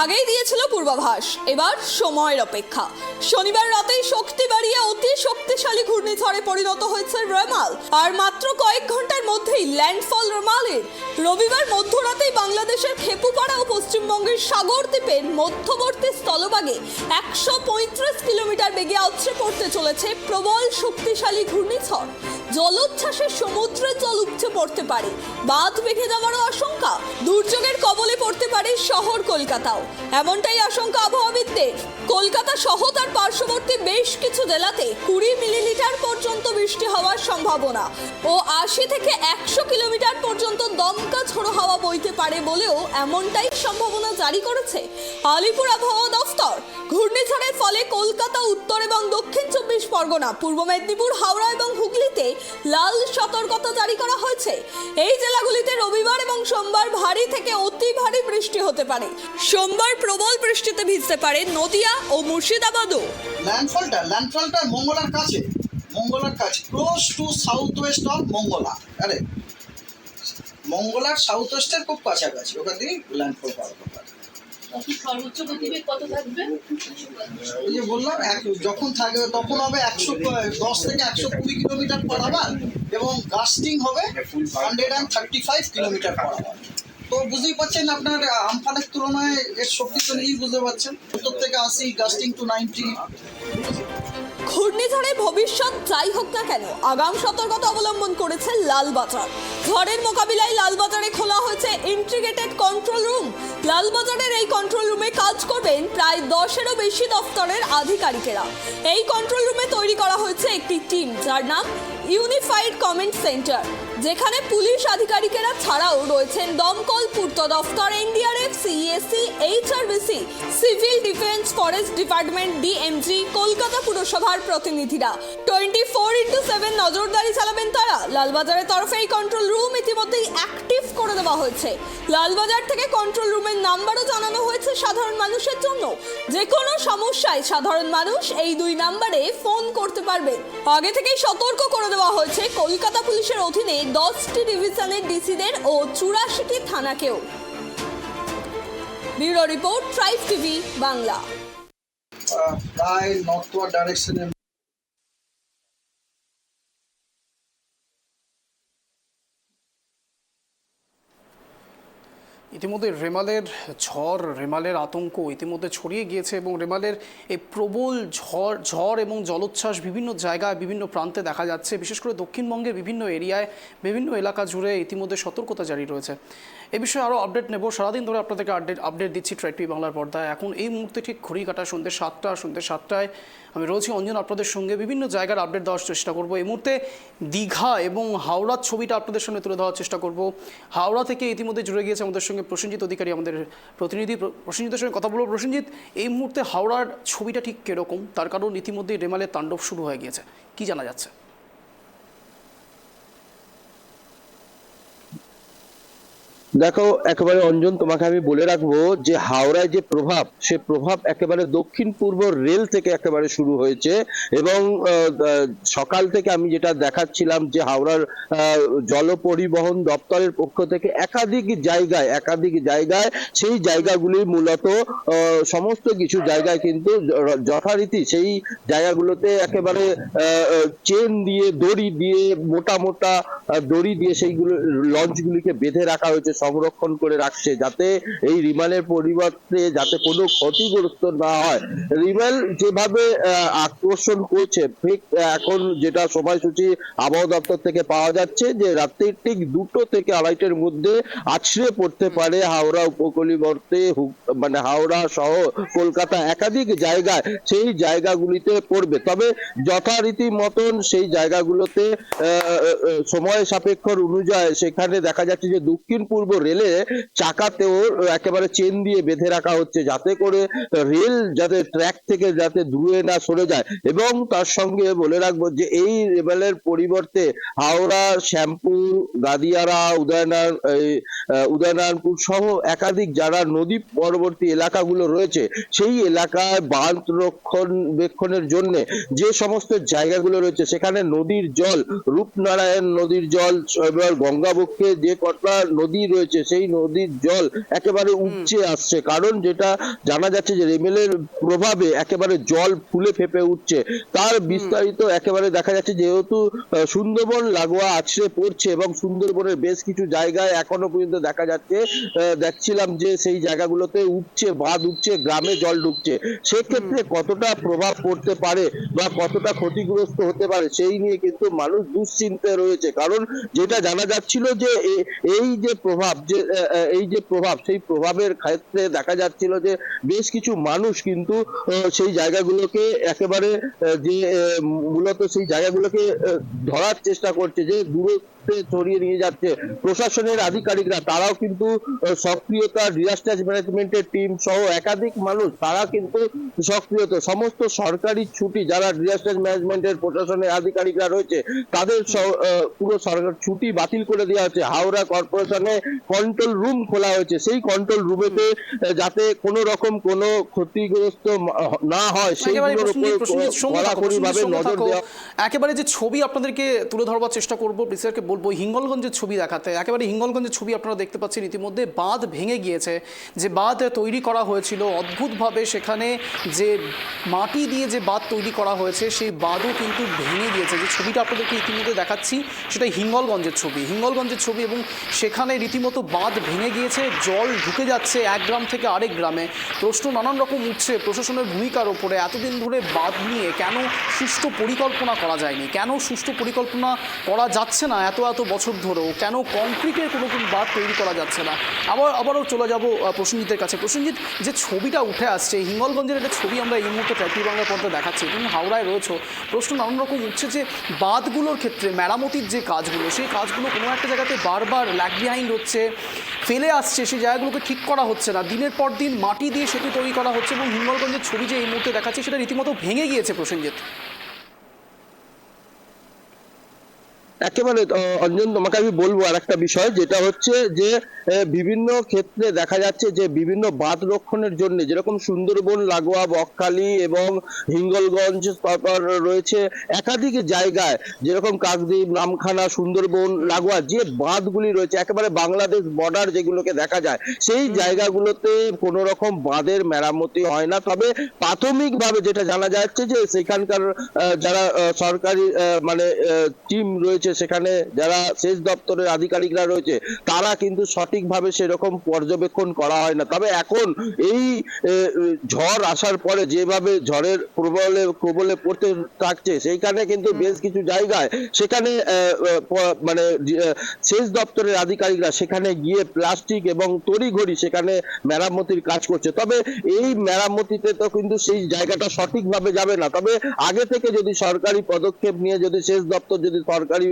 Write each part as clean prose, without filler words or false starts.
আগেই দিয়েছিল পূর্বাভাস, এবার সময়ের অপেক্ষা। শনিবার রাতেই শক্তি বাড়িয়ে অতি শক্তিশালী ঘূর্ণিঝড়ে পরিণত হয়েছে রেমাল, আর মাত্র কয়েক ঘন্টার মধ্যেই ল্যান্ডফল রেমালের। রবিবার মধ্যরাতেই বাংলাদেশের খেপুপাড়া ও পশ্চিমবঙ্গের সাগর দ্বীপের মধ্যবর্তী স্থলভাগে 135 কিলোমিটার বেগে আছড়ে পড়তে চলেছে প্রবল শক্তিশালী ঘূর্ণিঝড়। জলোচ্ছ্বাসে সমুদ্রের জল উপচে পড়তে পারে, বাঁধ ভেঙে যাওয়ারও আশঙ্কা। দুর্যোগের কবলে পড়তে পারে শহর কলকাতাও, এমনটাই আশঙ্কা আবহাওয়াবিদদের। কলকাতা সহ তার পার্শ্ববর্তী বেশ কিছু জেলাতে 20 মিলিমিটার পর্যন্ত বৃষ্টি হওয়ার সম্ভাবনা ও 80 থেকে 100 কিলোমিটার পর্যন্ত দমকা ঝোড়ো হাওয়া বইতে পারে বলেও এমনটাই সম্ভাবনা জারি করেছে আলিপুর আবহাওয়া দফতর। ঘূর্ণিঝড়ের ফলে কলকাতা, উত্তর এবং দক্ষিণ 24 পরগনা, পূর্ব মেদিনীপুর, হাওড়া এবং হুগলিতে লাল সতর্কতা জারি করা হয়েছে। এই জেলাগুলিতে রবিবার এবং সোমবার ভারী থেকে অতি ভারী বৃষ্টি হতে পারে। সোমবার প্রবল বৃষ্টিতে ভিজতে পারে নদিয়া ও মুর্শিদাবাদও। ল্যান্ডফলটা মঙ্গলার কাছে close to south west of Mongla. আরে মঙ্গলার সাউথ ওয়েস্টের খুব কাছাকাছি, ওখান থেকে ল্যান্ডফল পাওয়া যাবে। সর্বোচ্চ গতিবেগ কত থাকবে? ওই যে বললাম, যখন থাকবে তখন হবে 110 থেকে 120 কিলোমিটার পার আওয়ার এবং গাস্টিং হবে 135 কিলোমিটার পার আওয়ার। তো বুঝতেই পারছেন, আপনার আমফানের তুলনায় এর শক্তি তো নিজেই বুঝতে পারছেন, 70 থেকে 80, গাস্টিং টু 90। ঘূর্ণিঝড়ের ভবিষ্যৎ যাই হোক না কেন, আগাম সতর্কতা অবলম্বন করেছে লালবাজার। ঝড়ের মোকাবিলায় লালবাজারে খোলা হয়েছে ইন্টিগ্রেটেড কন্ট্রোল রুম। লালবাজারের এই কন্ট্রোল রুমে কাজ করবেন প্রায় 10-এরও বেশি দফতরের আধিকারিকেরা। এই কন্ট্রোল রুমে তৈরি করা হয়েছে একটি টিম, যার নাম ইউনিফাইড কমেন্ট সেন্টার, যেখানে পুলিশ আধিকারিকেরা ছাড়াও রয়েছেন দমকল, পূর্ত দফতর, NDRF, CESC, এইচআরবিসি, civil defence, forest department, DMG, Kolkata পুরসভার প্রতিনিধিরা। 24/7 নজরদারি চালাবেন তারা। লালবাজারের তরফে এই কন্ট্রোল রুম ইতিমধ্যেই অ্যাক্টিভ করে দেওয়া হয়েছে। লালবাজার থেকে কন্ট্রোল রুমের নাম্বারও জানানো হয়েছে সাধারণ মানুষের জন্য। যে কোনো সমস্যায় সাধারণ মানুষ এই 2 নাম্বারে ফোন করতে পারবে। আগে থেকেই সতর্ক করে দেওয়া হয়েছে কলকাতা পুলিশের অধীনে 10টি ডিভিশনের ডিসিদের ও 84টি থানাকেও। Bureau report, tribe TV Bangla. প্রায় নর্থওয়ার্ড ডাইরেকশনে ইতিমধ্যে রেমালের আতঙ্ক ইতিমধ্যে ছড়িয়ে গিয়েছে এবং রেমালের এই প্রবল ঝড় এবং জলোচ্ছ্বাস বিভিন্ন জায়গায় বিভিন্ন প্রান্তে দেখা যাচ্ছে। বিশেষ করে দক্ষিণবঙ্গের বিভিন্ন এরিয়ায়, বিভিন্ন এলাকা জুড়ে ইতিমধ্যে সতর্কতা জারি রয়েছে। এ বিষয়ে আরও আপডেট নেব। সারাদিন ধরে আপনাদেরকে আপডেট দিচ্ছি ট্রাইব টিভি বাংলার পর্দায়। এখন এই মুহূর্তে ঠিক ঘড়ি কাটা সন্ধ্যে 7টায় আমি রয়েছি অঞ্জন আপনাদের সঙ্গে। বিভিন্ন জায়গার আপডেট দেওয়ার চেষ্টা করব। এই মুহূর্তে দীঘা এবং হাওড়ার ছবিটা আপনাদের সামনে তুলে ধরার চেষ্টা করব। হাওড়া থেকে ইতিমধ্যে জুড়ে গিয়েছে আমাদের সঙ্গে প্রসেনজিৎ অধিকারী, আমাদের প্রতিনিধি। প্রসেনজিতের সঙ্গে কথা বলবো। প্রসেনজিৎ, এই মুহূর্তে হাওড়ার ছবিটা ঠিক কিরকম? তার কারণ ইতিমধ্যেই রেমালের তাণ্ডব শুরু হয়ে গিয়েছে, কি জানা যাচ্ছে? দেখো, একেবারে অঞ্জন, তোমাকে আমি বলে রাখবো যে হাওড়ায় যে প্রভাব, সে প্রভাব একেবারে দক্ষিণ পূর্ব রেল থেকে একেবারে শুরু হয়েছে এবং সকাল থেকে আমি যেটা দেখাচ্ছিলাম যে হাওড়ার জল পরিবহন দপ্তরের পক্ষ থেকে একাধিক জায়গায় সেই জায়গাগুলি মূলত সমস্ত কিছু জায়গায় কিন্তু যথারীতি সেই জায়গাগুলোতে একেবারে চেন দিয়ে, দড়ি দিয়ে, মোটা দড়ি দিয়ে সেইগুলো লঞ্চগুলিকে বেঁধে রাখা হয়েছে, সংরক্ষণ করে রাখছে, যাতে এই রিমালের পরিবর্তে যাতে কোনো ক্ষতিগ্রস্ত না হয়। রিমাল যেভাবে আকর্ষণ করছে, ঠিক এখন যেটা সময়সূচি আবহাওয়া দপ্তর থেকে পাওয়া যাচ্ছে যে রাত্রি ঠিক 2টো থেকে 2:30টার মধ্যে আছড়ে পড়তে পারে হাওড়া উপকূলীবর্তী, মানে হাওড়া সহ কলকাতা একাধিক জায়গায়, সেই জায়গাগুলিতে পড়বে। তবে যথারীতি মতন সেই জায়গাগুলোতে সময় সাপেক্ষ অনুযায়ী সেখানে দেখা যাচ্ছে যে দক্ষিণ পূর্ব রেলে চাকাতেও একেবারে চেন দিয়ে বেঁধে রাখা হচ্ছে, যাতে করে রেল যাতে ট্র্যাক থেকে যাতে দূরে না সরে যায়। এবং তার সঙ্গে বলে রাখবো যে এই রেলের পরিবর্তে হাওড়া, শ্যামপুর, গাদিয়ারা, উদয়নারায়ণপুর সহ একাধিক যারা নদী পরবর্তী এলাকাগুলো রয়েছে, সেই এলাকায় বাঁধ রক্ষণাবেক্ষণের জন্য যে সমস্ত জায়গাগুলো রয়েছে সেখানে নদীর জল, রূপনারায়ণ নদীর জল, এবার গঙ্গাবক্ষে যে কটা নদী রয়েছে রয়েছে সেই নদীর জল একেবারে উপচে আসছে, কারণ যেটা জানা যাচ্ছে যে রেমেলের প্রভাবে একেবারে জল ফুলে ফেপে উঠছে। তার বিস্তারিত একেবারে দেখা যাচ্ছে যেহেতু সুন্দরবন লাগোয়া আছড়ে পড়ছে এবং সুন্দরবনের বেশ কিছু জায়গায় এখনো পর্যন্ত দেখা যাচ্ছে, দেখছিলাম যে সেই জায়গাগুলোতে উপচে বাঁধ উঠছে, গ্রামে জল ঢুকছে। সেক্ষেত্রে কতটা প্রভাব পড়তে পারে বা কতটা ক্ষতিগ্রস্ত হতে পারে সেই নিয়ে কিন্তু মানুষ দুশ্চিন্তায় রয়েছে। কারণ যেটা জানা যাচ্ছিল যে এই যে প্রভাব সেই প্রভাবের ক্ষেত্রে দেখা যাচ্ছিল যে বেশ কিছু মানুষ কিন্তু সেই জায়গাগুলোকে একেবারে মূলত সেই জায়গাগুলোকে ধরার চেষ্টা করছে, যে দূরত্বে ছড়িয়ে নিয়ে যাচ্ছে। প্রশাসনের আধিকারিকরা তারাও কিন্তু সক্রিয়তা, ডিজাস্টার ম্যানেজমেন্টের টিম সহ একাধিক মানুষ তারা কিন্তু সক্রিয়তা, সমস্ত সরকারি ছুটি যারা ডিজাস্টার ম্যানেজমেন্টের প্রশাসনের আধিকারিকরা রয়েছে তাদের পুরো সরকার ছুটি বাতিল করে দেওয়া হচ্ছে। হাওড়া কর্পোরেশনে কন্ট্রোল রুম খোলা হয়েছে, সেই কন্ট্রোল রুমেতে যাতে কোনো রকম কোনো ক্ষতিগ্রস্ত না হয় সেইগুলোর উপর কড়াকড়িভাবে নজর দেওয়া। একেবারে যে ছবি আপনাদেরকে তুলে ধরবার চেষ্টা করবো, বিশেষকে বলবো হিঙ্গলগঞ্জের ছবি দেখাতে। একেবারে হিঙ্গলগঞ্জের ছবি আপনারা দেখতে পাচ্ছেন, ইতিমধ্যে বাঁধ ভেঙে গিয়েছে। যে বাঁধ তৈরি করা হয়েছিল অদ্ভুতভাবে, সেখানে যে মাটি দিয়ে যে বাঁধ তৈরি করা হয়েছে সেই বাঁধও কিন্তু ভেঙে গিয়েছে। যে ছবিটা আপনাদেরকে ইতিমধ্যে দেখাচ্ছি সেটা হিঙ্গলগঞ্জের ছবি এবং সেখানে রীতিমতো বাঁধ ভেঙে গিয়েছে, জল ঢুকে যাচ্ছে এক গ্রাম থেকে আরেক গ্রামে। প্রশ্ন নানান রকম উঠছে প্রশাসনের ভূমিকার ওপরে। এতদিন ধরে বাঁধ নিয়ে কেন সুষ্ঠু পরিকল্পনা করা যায়নি, কেন সুষ্ঠু পরিকল্পনা করা যাচ্ছে না এত বছর ধরেও, কেন কংক্রিটের কোনো বাঁধ তৈরি করা যাচ্ছে না। আবারও চলে যাব প্রসেনজিতের কাছে। প্রসেনজিৎ, যে ছবিটা উঠে আসছে হিঙ্গলগঞ্জের একটা ছবি আমরা এই মুহূর্তে টাইপি বাংলার পর্দায় দেখাচ্ছি, তুমি হাওড়ায় রয়েছো, প্রশ্ন নানান রকম উঠছে যে বাঁধগুলোর ক্ষেত্রে মেরামতির যে কাজগুলো সেই কাজগুলো কোনো একটা জায়গাতে বারবার ল্যাগ বিহাইন্ড হচ্ছে, ফেলে আসছে, সেই জায়গাগুলোকে ঠিক করা হচ্ছে না। দিনের পর দিন মাটি দিয়ে সেতু তৈরি করা হচ্ছে এবং হিঙ্গলগঞ্জের ছবি যে এই মুহূর্তে দেখাচ্ছে সেটা রীতিমতো ভেঙে গিয়েছে। প্রসেনজিৎ, একেবারে অঞ্জন, তোমাকে আমি বলবো আর একটা বিষয়, যেটা হচ্ছে যে বিভিন্ন ক্ষেত্রে দেখা যাচ্ছে যে বিভিন্ন বাঁধ রক্ষণের জন্য, যেরকম সুন্দরবন লাগোয়া বকখালি এবং হিঙ্গলগঞ্জ, তারপর রয়েছে একাধিক জায়গায় যেরকম কাকদ্বীপ, নামখানা, সুন্দরবন লাগোয়া যে বাঁধগুলি রয়েছে একেবারে বাংলাদেশ বর্ডার যেগুলোকে দেখা যায়, সেই জায়গাগুলোতে কোনো রকম বাঁধের মেরামতি হয় না। তবে প্রাথমিকভাবে যেটা জানা যাচ্ছে যে সেখানকার যারা সরকারি মানে টিম রয়েছে, সেখানে যারা সেচ দপ্তরের আধিকারিকরা রয়েছে তারা কিন্তু সঠিকভাবে সেরকম পর্যবেক্ষণ করা হয় না। তবে এখন এই ঝড় আসার পরে যেভাবে ঝড়ের প্রবলে পড়তে থাকছে, সেইখানে কিন্তু বেশ কিছু জায়গায় সেখানে মানে সেচ দপ্তরের আধিকারিকরা সেখানে গিয়ে প্লাস্টিক এবং তড়িঘড়ি সেখানে মেরামতির কাজ করছে। তবে এই মেরামতিতে তো কিন্তু সেই জায়গাটা সঠিকভাবে যাবে না। তবে আগে থেকে যদি সরকারি পদক্ষেপ নিয়ে, যদি সেচ দপ্তর যদি সরকারি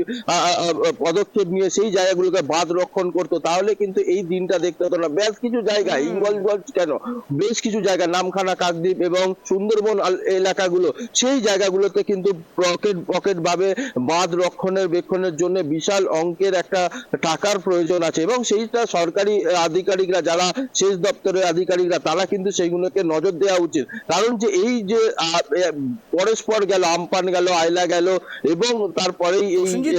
পদক্ষেপ নিয়ে সেই জায়গাগুলোকে বাঁধ রক্ষণ করতো, তাহলে কিন্তু এই দিনটা দেখতে হতো না। বেশ কিছু জায়গা, হিঙ্গলগঞ্জ কেন, বেশ কিছু জায়গা নামখানা, কাকদ্বীপ এবং সুন্দরবন এলাকাগুলো, সেই জায়গাগুলোতে কিন্তু পকেট ভাবে বাঁধ রক্ষণের জন্য বিশাল অঙ্কের একটা টাকার প্রয়োজন আছে এবং সেইটা সরকারি আধিকারিকরা, যারা সেচ দপ্তরের আধিকারিকরা, তারা কিন্তু সেইগুলোকে নজর দেওয়া উচিত। কারণ যে এই যে পরস্পর গেল, আমপান গেল, আইলা গেল এবং তারপরেই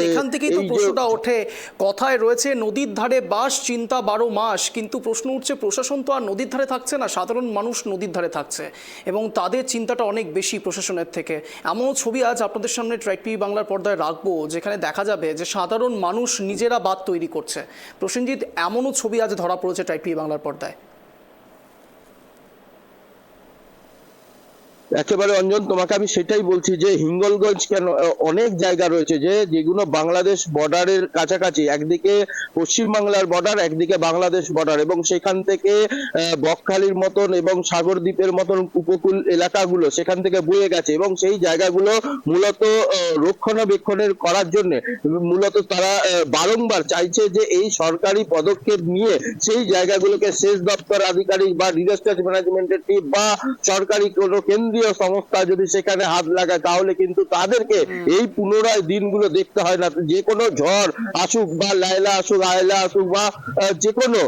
এখান থেকেই তো প্রশ্নটা ওঠে। কথায় রয়েছে নদীর ধারে বাস, চিন্তা 12 মাস, কিন্তু প্রশ্ন উঠছে প্রশাসন তো আর নদীর ধারে থাকছে না, সাধারণ মানুষ নদীর ধারে থাকছে এবং তাদের চিন্তাটা অনেক বেশি প্রশাসনের থেকে। এমন ছবি আজ আপনাদের সামনে ট্রাইব টিভি বাংলার পর্দায় রাখবো, যেখানে দেখা যাবে যে সাধারণ মানুষ নিজেরা বাঁধ তৈরি করছে। প্রসেনজিৎ, এমনও ছবি আজ ধরা পড়েছে ট্রাইব টিভি বাংলার পর্দায়। একেবারে অঞ্জন, তোমাকে আমি সেটাই বলছি যে হিঙ্গলগঞ্জ কেন, অনেক জায়গা রয়েছে যেগুলো বাংলাদেশ বর্ডারের কাছাকাছি, একদিকে পশ্চিমবাংলার বর্ডার, একদিকে বাংলাদেশ বর্ডার, এবং সেখান থেকে বকখালির মতন এবং সাগরদ্বীপের মতন উপকূল এলাকাগুলো সেখান থেকে বয়ে গেছে এবং সেই জায়গাগুলো মূলত রক্ষণাবেক্ষণের করার জন্য মূলত তারা বারংবার চাইছে যে এই সরকারি পদক্ষেপ নিয়ে সেই জায়গাগুলোকে সেচ দপ্তর আধিকারিক বা ডিজাস্টার ম্যানেজমেন্টের টিম বা সরকারি কোনো কেন্দ্র কেন্দ্রীয় সংস্থা যদি সেখানে হাত লাগায় তাহলে কিন্তু তাদেরকে এই পুনরায় দিনগুলো দেখতে হয় না। যে কোনো ঝড় আসুক বা লাইলা আসুক, আয়লা আসুক বা যে কোনো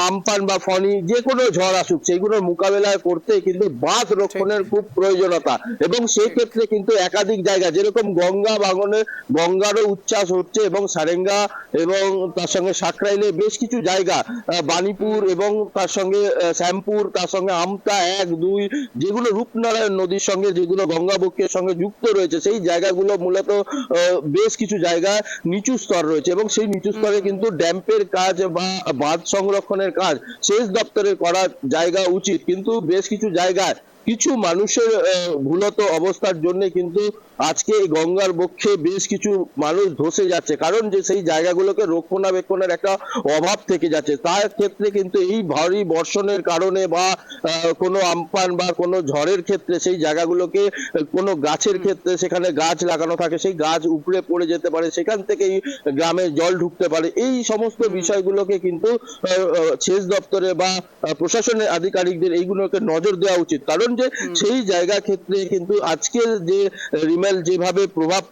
আমপান বা ফনি, যে কোনো ঝড় আসুক, সেইগুলোর মোকাবেলা করতে কিন্তু বাঁধ রক্ষণের খুব প্রয়োজনীয়তা। এবং সেই ক্ষেত্রে কিন্তু একাধিক জায়গা, যেরকম গঙ্গা ভাঙনে গঙ্গারও উচ্ছ্বাস হচ্ছে এবং সারেঙ্গা এবং তার সঙ্গে সাকরাইলে বেশ কিছু জায়গা, বাণীপুর এবং তার সঙ্গে শ্যামপুর, তার সঙ্গে আমতা 1, 2, যেগুলো রূপনারায়ণ নদীর সঙ্গে, যেগুলো গঙ্গাবক্ষের সঙ্গে যুক্ত রয়েছে, সেই জায়গাগুলো মূলত বেশ কিছু জায়গা নিচু স্তর রয়েছে এবং সেই নিচু স্তরে কিন্তু ড্যাম্পের কাজ বা বাঁধ সংরক্ষণের কাজ সেচ দপ্তরের করার জায়গা উচিত। কিন্তু বেশ কিছু জায়গায় কিছু মানুষের ভুলত অবস্থার জন্য কিন্তু আজকে এই গঙ্গার বক্ষে বেশ কিছু মানুষ ধসে যাচ্ছে, কারণ যে সেই জায়গাগুলোকে রক্ষণাবেক্ষণের একটা অভাব থেকে যাচ্ছে। তার ক্ষেত্রে কিন্তু এই ভারী বর্ষণের কারণে বা কোনো আমপান বা কোনো ঝড়ের ক্ষেত্রে সেই জায়গাগুলোকে, কোনো গাছের ক্ষেত্রে সেখানে গাছ লাগানো থাকে, সেই গাছ উপড়ে পড়ে যেতে পারে, সেখান থেকেই গ্রামে জল ঢুকতে পারে। এই সমস্ত বিষয়গুলোকে কিন্তু সেচ দপ্তরে বা প্রশাসনের আধিকারিকদের এইগুলোকে নজর দেওয়া উচিত। কারণ যে সেই জায়গা ক্ষেত্রে কিন্তু আজকে যে রিমেল যেভাবে প্রভাব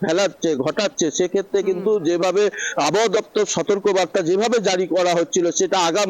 ঘটাচ্ছে, সেক্ষেত্রে কিন্তু যেভাবে আবহাওয়া দপ্তর সতর্কবার্তা যেভাবে জারি করা হচ্ছিল, সেটা আগাম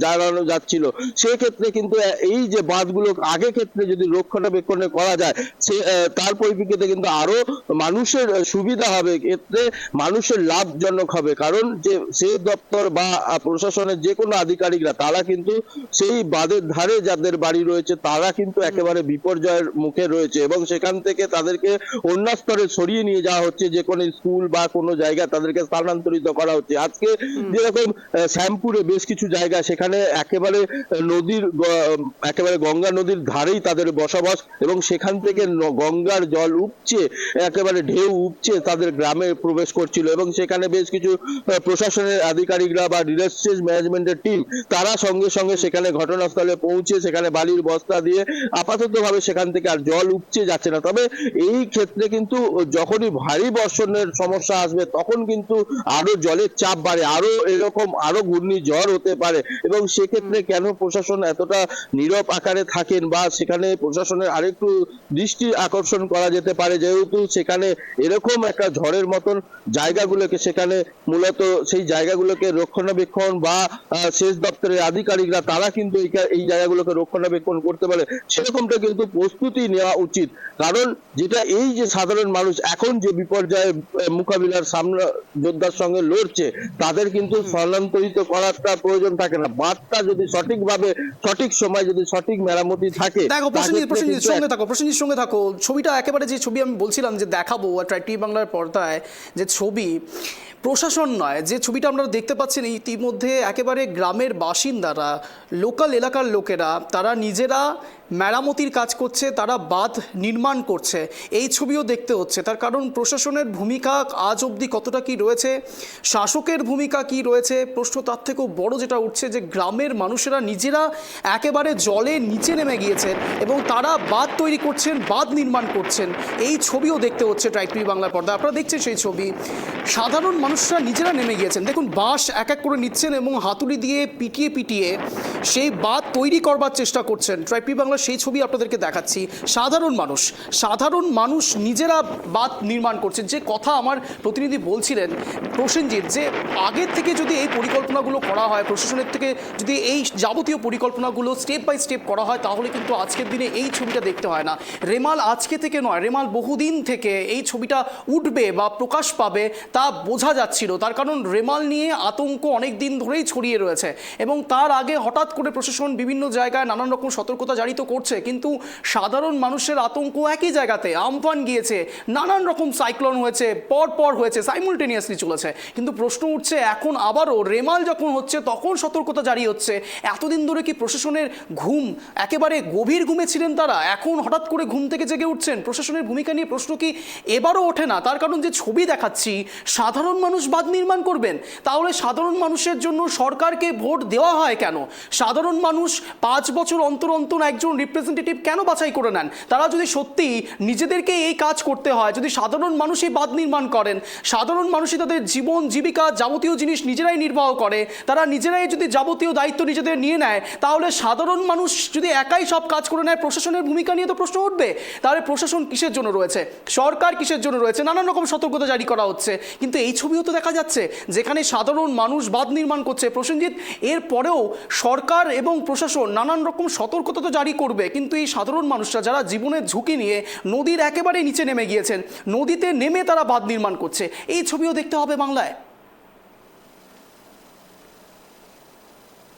জানানো যাচ্ছিল, সেক্ষেত্রে কিন্তু এই যে বাঁধগুলো আগে ক্ষেত্রে যদি রক্ষণাবেক্ষণ করা যায়, সে তার পরিপ্রেক্ষিতে কিন্তু আরো মানুষের সুবিধা হবে, ক্ষেত্রে মানুষের লাভজনক হবে। কারণ যে সেচ দপ্তর বা প্রশাসনের যে কোনো আধিকারিকরা, তারা কিন্তু সেই বাঁধের ধারে যাদের বাড়ি রয়েছে, তারা কিন্তু একেবারে বিপর্যয়ের মুখে রয়েছে এবং সেখান থেকে তাদেরকে অন্য স্তরে সরিয়ে নিয়ে যাওয়া হচ্ছে, যে কোনো স্কুল বা কোনো জায়গায় তাদেরকে স্থানান্তরিত করা হচ্ছে। আজকে যেরকম শ্যামপুরে বেশ কিছু জায়গা, সেখানে একেবারে গঙ্গা নদীর ধারেই তাদের বসবাস এবং সেখান থেকে গঙ্গার জল উপচে, একেবারে ঢেউ উপচে তাদের গ্রামে প্রবেশ করছিল এবং সেখানে বেশ কিছু প্রশাসনের আধিকারিকরা বা ডিজাস্টার ম্যানেজমেন্টের টিম, তারা সঙ্গে সঙ্গে সেখানে ঘটনাস্থলে পৌঁছে সেখানে বালির বস্তা দিয়ে আপাতত ভাবে সেখান থেকে আর জল উপচে যাচ্ছে না। তবে এই ক্ষেত্রে কিন্তু যখনই ভারী বর্ষণের সমস্যা আসবে, তখন কিন্তু আরো জলের চাপ বাড়ে, আরো এরকম আরো ঘূর্ণিঝড় হতে পারে এবং সেক্ষেত্রে কেন প্রশাসন এতটা নীরব আকারে থাকেন, বা সেখানে প্রশাসনের আরেকটু দৃষ্টি আকর্ষণ করা যেতে পারে, যেহেতু সেখানে এরকম একটা ঝড়ের মতন জায়গাগুলোকে, সেখানে মূলত সেই জায়গাগুলোকে রক্ষণাবেক্ষণ বা সেচ দপ্তরের আধিকারিকরা, তারা কিন্তু এই জায়গাগুলোকে রক্ষণাবেক্ষণ করতে পারে, সেরকমটা কিন্তু প্রস্তুতি নেওয়া উচিত। কারণ যেটা এই যে সাধারণ মানুষ এখন যে বিপর্যয় মোকাবিলার সামনে যোদ্ধার সঙ্গে লড়ছে, তাদের কিন্তু স্থানান্তরিত করাটা প্রয়োজন থাকে না। বাঁধটা যদি সঠিকভাবে সঠিক সময় যদি সঠিক মেরামতি থাকে। দেখো প্রসেনজিৎ সঙ্গে থাকো, ছবিটা একেবারে যে ছবি আমি বলছিলাম যে দেখাবো ট্রাই টিভি বাংলার পর্দায়, যে ছবি প্রশাসন নয়, যে ছবিটা আপনারা দেখতে পাচ্ছেন ইতিমধ্যে একেবারে গ্রামের বাসিন্দারা, লোকাল এলাকার লোকেরা, তারা নিজেরা মেরামতির কাজ করছে, তারা বাঁধ নির্মাণ করছে, এই ছবিও দেখতে হচ্ছে। তার কারণ প্রশাসনের ভূমিকা আজ অবধি কতটা কি রয়েছে, শাসকের ভূমিকা কি রয়েছে, প্রশ্ন তার থেকেও বড় যেটা উঠছে যে গ্রামের মানুষেরা নিজেরা একেবারে জলে নিচে নেমে গিয়েছেন এবং তারা বাঁধ তৈরি করছেন, বাঁধ নির্মাণ করছেন, এই ছবিও দেখতে হচ্ছে ট্রাই টিভি বাংলার পর্দা। আপনারা দেখছেন সেই ছবি, সাধারণ মানুষরা নিজেরা নেমে গিয়েছেন। দেখুন, বাঁশ এক এক করে নিচ্ছেন এবং হাতুড়ি দিয়ে পিটিয়ে পিটিয়ে সেই বাঁধ তৈরি করবার চেষ্টা করছেন। ট্রাই টিভি বাংলা সেই ছবি আপনাদেরকে দেখাচ্ছি। সাধারণ মানুষ নিজেরা বাঁধ নির্মাণ করছেন। যে কথা আমার প্রতিনিধি বলছিলেন প্রসেনজিৎ, যে আগের থেকে যদি এই পরিকল্পনাগুলো করা হয়, প্রশাসনের থেকে যদি এই যাবতীয় পরিকল্পনাগুলো স্টেপ বাই স্টেপ করা হয়, তাহলে কিন্তু আজকের দিনে এই ছবিটা দেখতে হয় না। রেমাল আজকে থেকে নয়, রেমাল বহুদিন থেকে এই ছবিটা উঠবে বা প্রকাশ পাবে তা বোঝা যাচ্ছিল। তার কারণ রেমাল নিয়ে আতঙ্ক অনেক দিন ধরেই ছড়িয়ে রয়েছে এবং তার আগে হঠাৎ করে প্রশাসন বিভিন্ন জায়গায় নানান রকম সতর্কতা জারি তো করছে, কিন্তু সাধারণ মানুষের আতঙ্ক একই জায়গাতে। আমফান গিয়েছে, নানান রকম সাইক্লোন হয়েছে, পর হয়েছে, সাইমultaneously চলেছে, কিন্তু প্রশ্ন উঠছে এখন আবারও রেমাল যখন হচ্ছে তখন সতর্কতা জারি হচ্ছে। এতদিন ধরে কি প্রশাসনের ঘুম, একেবারে গভীর ঘুমে ছিলেন তারা, এখন হঠাৎ করে ঘুম থেকে জেগে উঠছেন? প্রশাসনের ভূমিকা নিয়ে প্রশ্ন কি এবারও ওঠে না? তার কারণ যে ছবি দেখাচ্ছি, সাধারণ মানুষ বাঁধ নির্মাণ করবেন, তাহলে সাধারণ মানুষের জন্য সরকারকে ভোট দেওয়া হয় কেন? সাধারণ মানুষ 5 বছর অন্তর অন্তর একজন রিপ্রেজেন্টেটিভ কেন বাছাই করে নেন? তারা যদি সত্যি নিজেদেরকে এই কাজ করতে হয়, যদি সাধারণ মানুষই বাঁধ নির্মাণ করেন, সাধারণ মানুষই তাদের জীবন জীবিকা যাবতীয় জিনিস নিজেরাই নির্বাহ করে, তারা নিজেরাই যদি যাবতীয় দায়িত্ব নিজেদের নিয়ে নেয়, তাহলে সাধারণ মানুষ যদি একাই সব কাজ করে নেয়, প্রশাসনের ভূমিকা নিয়ে তো প্রশ্ন উঠবে। তাহলে প্রশাসন কিসের জন্য রয়েছে, সরকার কিসের জন্য রয়েছে, নানান রকম সতর্কতা জারি করা হচ্ছে। কিন্তু এই ছবিও তো দেখা যাচ্ছে যেখানে সাধারণ মানুষ বাঁধ নির্মাণ করছে। প্রসেনজিৎ, এর পরেও সরকার এবং প্রশাসন নানান রকম সতর্কতা তো জারি করবে, কিন্তু এই সাধারণ মানুষরা যারা জীবনের ঝুঁকি নিয়ে নদীর একেবারে নিচে নেমে গিয়েছেন, নদীতে নেমে তারা বাঁধ নির্মাণ করছে, এই ছবিও দেখতে হবে বাংলায়।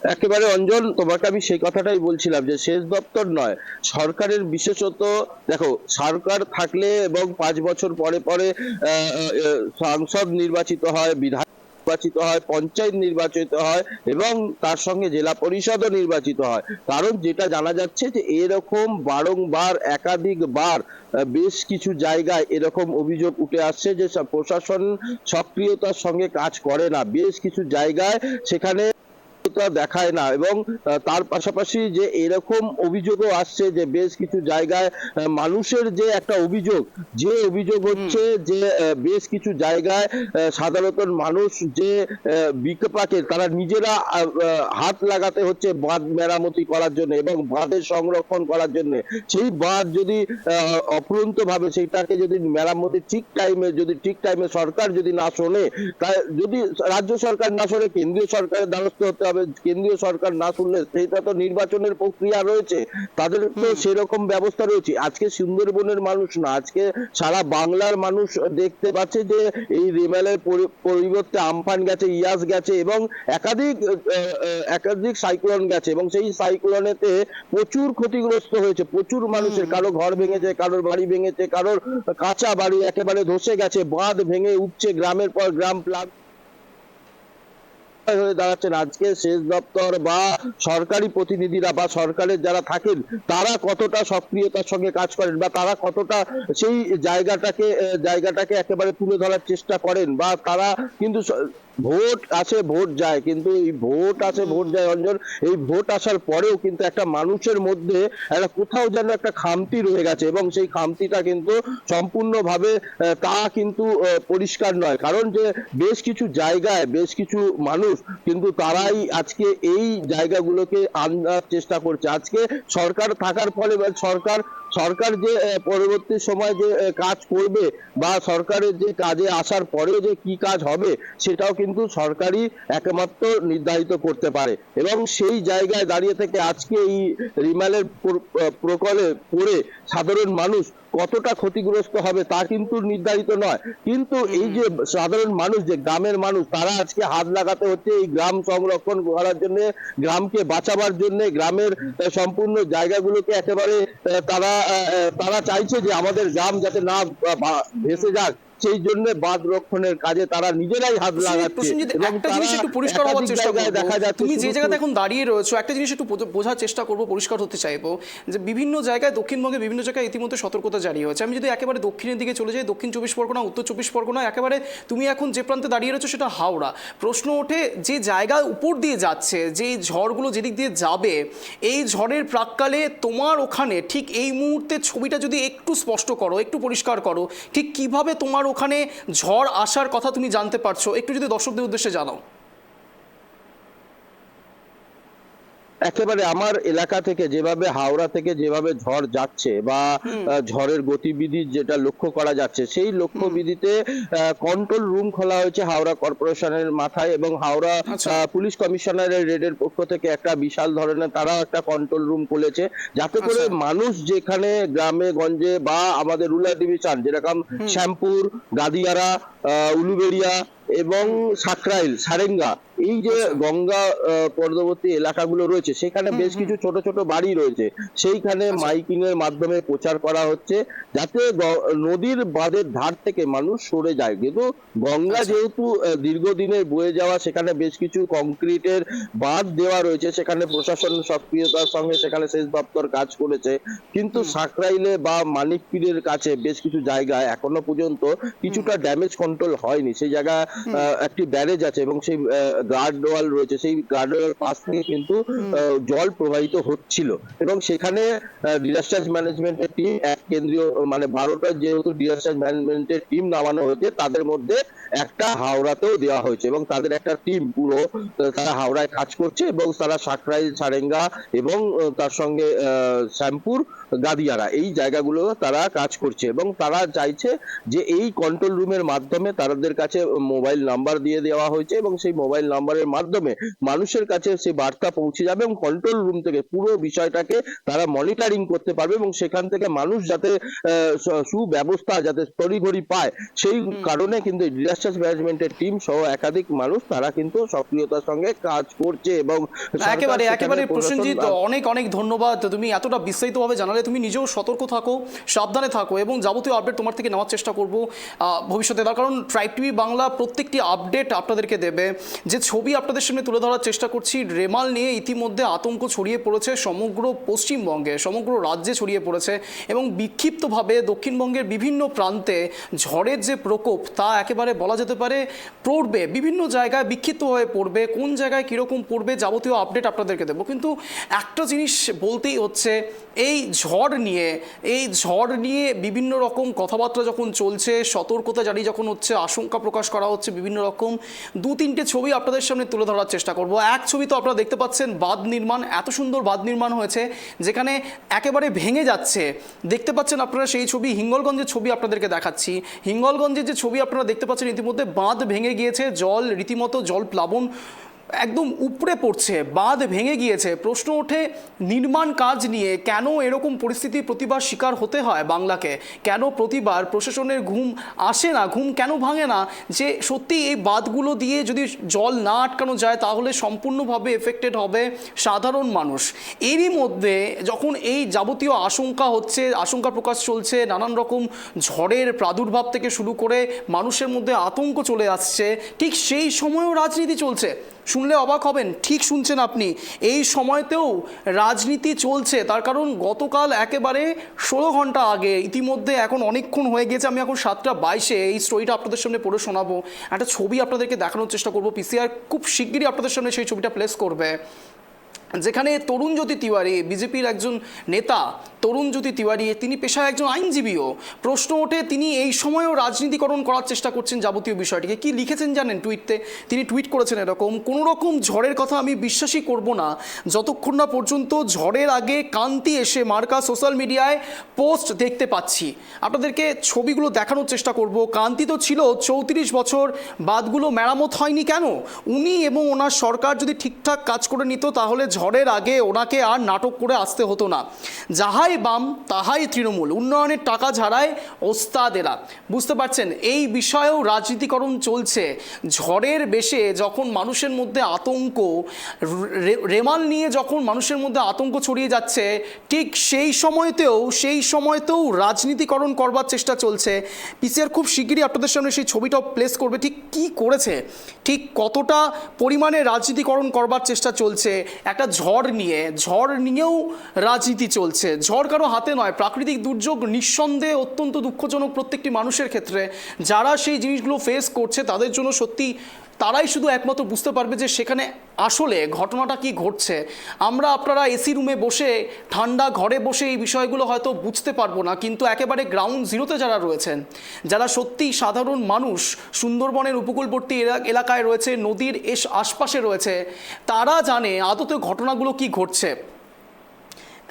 একেবারে অঞ্জন, তোমাকে আমি সেই কথাটাই বলছিলাম যে সেচ দপ্তর নয়, সরকারের বিশেষত দেখো, সরকার থাকলে এবং 5 বছর পরে পরে সাংসদ নির্বাচিত হয়, বিধায়ক নির্বাচিত হয়, পঞ্চায়েত নির্বাচিত হয় এবং তার সঙ্গে জেলা পরিষদও নির্বাচিত হয়। কারণ যেটা জানা যাচ্ছে যে এরকম বারংবার একাধিকবার বেশ কিছু জায়গায় এরকম অভিযোগ উঠে আসছে যে প্রশাসন সক্রিয়তার সঙ্গে কাজ করে না, বেশ কিছু জায়গায় সেখানে দেখায় না। এবং তার পাশাপাশি যে এরকম অভিযোগও আসছে যে বেশ কিছু জায়গায় মানুষের যে একটা অভিযোগ হচ্ছে যে বেশ কিছু জায়গায় সাধারণত মানুষ যে বিপাকে তারা নিজেরা হাত লাগাতে হচ্ছে বাঁধ মেরামতি করার জন্য এবং বাঁধের সংরক্ষণ করার জন্য। সেই বাঁধ যদি অফুরন্ত ভাবে সেইটাকে যদি মেরামতি ঠিক টাইমে সরকার যদি না শোনে, তাই যদি রাজ্য সরকার না শোনে, কেন্দ্রীয় সরকারের দ্বারস্থ হতে হবে। কেন্দ্রীয় সরকার না শুনলে, সেটা তো নির্বাচনের প্রক্রিয়া রয়েছে, তাদের তো সেরকম ব্যবস্থা রয়েছে। আজকে সুন্দরবনের মানুষ না, আজকে সারা বাংলার মানুষ দেখতে পাচ্ছে যে এই রেমালের পরিবর্তে আমফান গেছে, ইয়াস গেছে এবং একাধিক সাইক্লোন গেছে এবং সেই সাইক্লোনেতে প্রচুর ক্ষতিগ্রস্ত হয়েছে, প্রচুর মানুষের, কারো ঘর ভেঙেছে, কারোর বাড়ি ভেঙেছে, কারোর কাঁচা বাড়ি একেবারে ধসে গেছে, বাঁধ ভেঙে উঠছে, গ্রামের পর গ্রাম প্লাগ হয়ে দাঁড়াচ্ছেন। আজকে সেচ দপ্তর বা সরকারি প্রতিনিধিরা বা সরকারের যারা থাকেন, তারা কতটা সক্রিয়তার সঙ্গে কাজ করেন বা তারা কতটা সেই জায়গাটাকে একেবারে তুলে ধরার চেষ্টা করেন, বা তারা কিন্তু ভোট আসে ভোট যায়, কিন্তু এই ভোট আসে ভোট যায় অঞ্জন, এই ভোট আসার পরেও কিন্তু একটা মানুষের মধ্যে একটা কোথাও যেন একটা খামতি রয়ে গেছে এবং সেই খামতিটা কিন্তু সম্পূর্ণভাবে তা কিন্তু পরিষ্কার নয়। কারণ যে বেশ কিছু জায়গায় বেশ কিছু মানুষ কিন্তু তারাই আজকে এই জায়গাগুলোকে আনার চেষ্টা করছে। আজকে সরকার থাকার ফলে সরকার যে পরবর্তী সময় যে কাজ করবে বা সরকারের যে কাজে আসার পরেও যে কি কাজ হবে, সেটাও কিন্তু সরকারই একমাত্র নির্ধারিত করতে পারে। এবং সেই জায়গায় দাঁড়িয়ে থেকে আজকে এই রিমালের প্রকল্পে পড়ে সাধারণ মানুষ কতটা ক্ষতিগ্রস্ত হবে তা কিন্তু নির্ধারিত নয়। কিন্তু এই যে সাধারণ মানুষ, যে গ্রামের মানুষ, তারা আজকে হাত লাগাতে হচ্ছে এই গ্রাম সংরক্ষণ করার জন্য, গ্রামকে বাঁচাবার জন্য, গ্রামের সম্পূর্ণ জায়গাগুলোকে একেবারে তারা চাইছে যে আমাদের গ্রাম যাতে না ভেসে যাক, সেই জন্য বাঁধ রক্ষণের কাজে তারা নিজেরাই হাত লাগাচ্ছে। একটা জিনিস একটু পরিষ্কার হওয়ার চেষ্টা করব, দেখা যাচ্ছে তুমি যে জায়গাতে এখন দাঁড়িয়ে রয়েছো, একটা জিনিস একটু বোঝার চেষ্টা করব, পরিষ্কার হতে চাইবো যে বিভিন্ন জায়গায়, দক্ষিণবঙ্গে বিভিন্ন জায়গায় ইতিমধ্যে সতর্কতা জারি হয়েছে। আমি যদি একেবারে দক্ষিণের দিকে চলে যাই, দক্ষিণ 24 পরগনা, উত্তর 24 পরগনা, একেবারে তুমি এখন যে প্রান্তে দাঁড়িয়ে রয়েছো সেটা হাওড়া। প্রশ্ন ওঠে যে জায়গার উপর দিয়ে যাচ্ছে, যে ঝড়গুলো যেদিক দিয়ে যাবে, এই ঝড়ের প্রাক্কালে তোমার ওখানে ঠিক এই মুহূর্তে ছবিটা যদি একটু স্পষ্ট করো, একটু পরিষ্কার করো, ঠিক কিভাবে তোমার ওখানে ঝড় আসার কথা তুমি জানতে পারছো, একটু যদি দর্শকদের উদ্দেশ্যে জানাও। একেবারে আমার এলাকা থেকে যেভাবে, হাওড়া থেকে যেভাবে ঝড় যাচ্ছে বা ঝড়ের গতিবিধি যেটা লক্ষ্য করা যাচ্ছে, সেই লক্ষ্যবিধিতে কন্ট্রোল রুম খোলা হয়েছে হাওড়া কর্পোরেশনের মাথায় এবং হাওড়া পুলিশ কমিশনারের রেডের পক্ষ থেকে একটা বিশাল ধরনের তারাও একটা কন্ট্রোল রুম খুলেছে, যাতে করে মানুষ যেখানে গ্রামে গঞ্জে বা আমাদের রুরাল ডিভিশন যেরকম শ্যামপুর, গাদিয়ারা, উলুবেড়িয়া এবং সাকরাইল, সারেঙ্গা, এই যে গঙ্গা পর্বতবর্তী এলাকাগুলো রয়েছে, সেখানে বেশ কিছু ছোট ছোট বাড়ি রয়েছে, সেইখানে মাইকিং এর মাধ্যমে প্রচার করা হচ্ছে যাতে নদীর বাঁধের ধার থেকে মানুষ সরে যায়। কিন্তু গঙ্গা যেহেতু দীর্ঘদিনের বয়ে যাওয়া, সেখানে বেশ কিছু কংক্রিটের বাঁধ দেওয়া রয়েছে, সেখানে প্রশাসন সক্রিয়তার সঙ্গে সেখানে সেচ দপ্তর কাজ করেছে। কিন্তু সাকরাইলে বা মানিকপীরের কাছে বেশ কিছু জায়গায় এখনো পর্যন্ত কিছুটা ড্যামেজ কন্ট্রোল হয়নি। সেই জায়গায় একটি ব্যারেজ আছে এবং সেই গার্ড ওয়াল রয়েছে, সেই গার্ড ওয়াল পাশ থেকে কিন্তু জল প্রবাহিত হচ্ছিল এবং সেখানে ডিজাস্টার ম্যানেজমেন্টের টিম, এক কেন্দ্রীয় মানে ভারতের যেহেতু ডিজাস্টার ম্যানেজমেন্টের টিম নামানো হয়েছে, তাদের মধ্যে একটা হাওড়াতেও দেওয়া হয়েছে এবং তাদের একটা টিম পুরো তারা হাওড়ায় কাজ করছে এবং তারা সাকরাইল, সারেঙ্গা এবং তার সঙ্গে শ্যামপুর, গাদিয়ারা এই জায়গাগুলো তারা কাজ করছে এবং তারা চাইছে যে এই কন্ট্রোল রুমের মাধ্যমে তাদের কাছে মোবাইল নাম্বার দিয়ে দেওয়া হয়েছে এবং সেই মোবাইল নাম্বারের মাধ্যমে মানুষের কাছে সেই বার্তা পৌঁছে যাবে এবং কন্ট্রোল রুম থেকে পুরো বিষয়টাকে তারা মনিটরিং করতে পারবে এবং সেখান থেকে মানুষ যাতে সুব্যবস্থা যাতে তড়িঘড়ি পায়, সেই কারণে কিন্তু ডিজাস্টার ম্যানেজমেন্টের টিম সহ একাধিক মানুষ তারা কিন্তু সক্রিয়তার সঙ্গে কাজ করছে এবং একেবারে প্রসেনজিৎ, অনেক অনেক ধন্যবাদ। তুমি এতটা বিস্তারিতভাবে জানালে, তুমি নিজেও সতর্ক থাকো, সাবধানে থাকো এবং যাবতীয় আপডেট তোমার থেকে নেওয়ার চেষ্টা করব ভবিষ্যতে। তার কারণ ট্রাইব টিভি বাংলা প্রত্যেকটি আপডেট আপনাদেরকে দেবে। যে ছবি আপনাদের সামনে তুলে ধরার চেষ্টা করছি, রেমাল নিয়ে ইতিমধ্যে আতঙ্ক ছড়িয়ে পড়েছে সমগ্র পশ্চিমবঙ্গে, সমগ্র রাজ্যে ছড়িয়ে পড়েছে এবং বিক্ষিপ্তভাবে দক্ষিণবঙ্গের বিভিন্ন প্রান্তে ঝড়ের যে প্রকোপ তা একেবারে বলা যেতে পারে পড়বে, বিভিন্ন জায়গায় বিক্ষিপ্ত হয়ে পড়বে, কোন জায়গায় কীরকম পড়বে যাবতীয় আপডেট আপনাদেরকে দেবো। কিন্তু একটা জিনিস বলতেই হচ্ছে, এই ঝড় নিয়ে বিভিন্ন রকম কথাবার্তা যখন চলছে, সতর্কতা জারি যখন হচ্ছে, আশঙ্কা প্রকাশ করা হচ্ছে বিভিন্ন রকম, 2-3টে ছবি আপনাদের সামনে তুলে ধরার চেষ্টা করব। এক ছবি তো আপনারা দেখতে পাচ্ছেন, বাঁধ নির্মাণ, এত সুন্দর বাঁধ নির্মাণ হয়েছে যেখানে একেবারে ভেঙে যাচ্ছে, দেখতে পাচ্ছেন আপনারা সেই ছবি। হিঙ্গলগঞ্জের ছবি আপনাদেরকে দেখাচ্ছি, হিঙ্গলগঞ্জের যে ছবি আপনারা দেখতে পাচ্ছেন, ইতিমধ্যে বাঁধ ভেঙে গিয়েছে, জল রীতিমতো জল প্লাবন একদম উপরে পড়ছে, বাঁধ ভেঙে গিয়েছে। প্রশ্ন ওঠে নির্মাণ কাজ নিয়ে, কেন এরকম পরিস্থিতি প্রতিবার শিকার হতে হয় বাংলাকে, কেন প্রতিবার প্রশাসনের ঘুম আসে না, ঘুম কেন ভাঙে না যে সত্যি এই বাঁধগুলো দিয়ে যদি জল না আটকানো যায় তাহলে সম্পূর্ণভাবে এফেক্টেড হবে সাধারণ মানুষ। এরই মধ্যে যখন এই যাবতীয় আশঙ্কা হচ্ছে, আশঙ্কা প্রকাশ চলছে, নানান রকম ঝড়ের প্রাদুর্ভাব থেকে শুরু করে মানুষের মধ্যে আতঙ্ক চলে আসছে, ঠিক সেই সময়ও রাজনীতি চলছে। শুনলে অবাক হবেন, ঠিক শুনছেন আপনি, এই সময়তেও রাজনীতি চলছে। তার কারণ গতকাল একেবারে 16 ঘন্টা আগে, ইতিমধ্যে এখন অনেকক্ষণ হয়ে গেছে, আমি এখন 7:22 এই স্টোরিটা আপনাদের সামনে পড়ে শোনাবো, একটা ছবি আপনাদেরকে দেখানোর চেষ্টা করব। পিসিআর খুব শিগগিরই আপনাদের সামনে সেই ছবিটা প্লেস করবে, যেখানে তরুণজ্যোতি তিওয়ারি, বিজেপির একজন নেতা তরুণজ্যোতি তিওয়ারি, তিনি পেশায় একজন আইনজীবীও। প্রশ্ন ওঠে তিনি এই সময়ও রাজনীতিকরণ করার চেষ্টা করছেন যাবতীয় বিষয়টিকে। কি লিখেছেন জানেন টুইটে? তিনি টুইট করেছেন এরকম, কোনো রকম ঝড়ের কথা আমি বিশ্বাসই করব না যতক্ষণ না পর্যন্ত ঝড়ের আগে কান্তি এসে মার্কা সোশ্যাল মিডিয়ায় পোস্ট দেখতে পাচ্ছি। আপনাদেরকে ছবিগুলো দেখানোর চেষ্টা করব। কান্তি তো ছিল 34 বছর, বাঁধগুলো মেরামত হয়নি কেন? উনি এবং ওনার সরকার যদি ঠিকঠাক কাজ করে নিত তাহলে ঝড়ের আগে ওনাকে আর নাটক করে আসতে হতো না। যাহাই বাম তাহাই তৃণমূল, উন্নয়নের টাকা ঝাড়ায় ওস্তাদেরা। বুঝতে পারছেন, এই বিষয়েও রাজনীতিকরণ চলছে। ঝড়ের বেশে যখন মানুষের মধ্যে আতঙ্ক, রেমাল নিয়ে যখন মানুষের মধ্যে আতঙ্ক ছড়িয়ে যাচ্ছে, ঠিক সেই সময়তেও রাজনীতিকরণ করবার চেষ্টা চলছে। পিসিআর খুব শিগগিরই আপনাদের সামনে সেই ছবিটাও প্লেস করবে, ঠিক কি করেছে, ঠিক কতটা পরিমাণে রাজনীতিকরণ করবার চেষ্টা চলছে। একটা ঝড় নিয়েও রাজনীতি চলছে। ঝড় কারো হাতে নয়, প্রাকৃতিক দুর্যোগ নিঃসন্দেহে অত্যন্ত দুঃখজনক প্রত্যেকটি মানুষের ক্ষেত্রে। যারা সেই জিনিসগুলো ফেস করছে তাদের জন্য সত্যি তারাই শুধু একমাত্র বুঝতে পারবে যে সেখানে আসলে ঘটনাটা কি ঘটছে। আপনারা এসি রুমে বসে, ঠান্ডা ঘরে বসে এই বিষয়গুলো হয়তো বুঝতে পারবো না, কিন্তু একেবারে গ্রাউন্ড জিরোতে যারা রয়েছেন, যারা সত্যি সাধারণ মানুষ, সুন্দরবনের উপকূলবর্তী এলাকায় রয়েছে, নদীর আশপাশে রয়েছে, তারা জানে আদতে ঘটনাগুলো কি ঘটছে।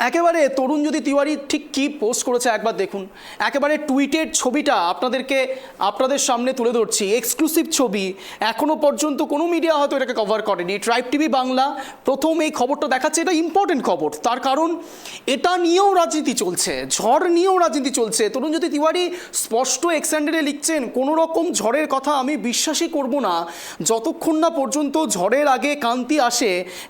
একেবারে তরুণজ্যোতি তিওয়ারি ঠিক কী পোস্ট করেছে একবার দেখুন। একেবারে টুইটের ছবিটা আপনাদের সামনে তুলে ধরছি, এক্সক্লুসিভ ছবি। এখনও পর্যন্ত কোনো মিডিয়া হয়তো এটাকে কভার করেনি। ট্রাইব টিভি বাংলা প্রথম এই খবরটা দেখাচ্ছে, এটা ইম্পর্টেন্ট খবর, তার কারণ এটা নিয়েও রাজনীতি চলছে, ঝড় নিয়েও রাজনীতি চলছে। তরুণজ্যোতি তিওয়ারি স্পষ্ট এক্সহ্যান্ডেলে লিখছেন, কোনো রকম ঝড়ের কথা আমি বিশ্বাসই করব না যতক্ষণ না পর্যন্ত ঝড়ের আগে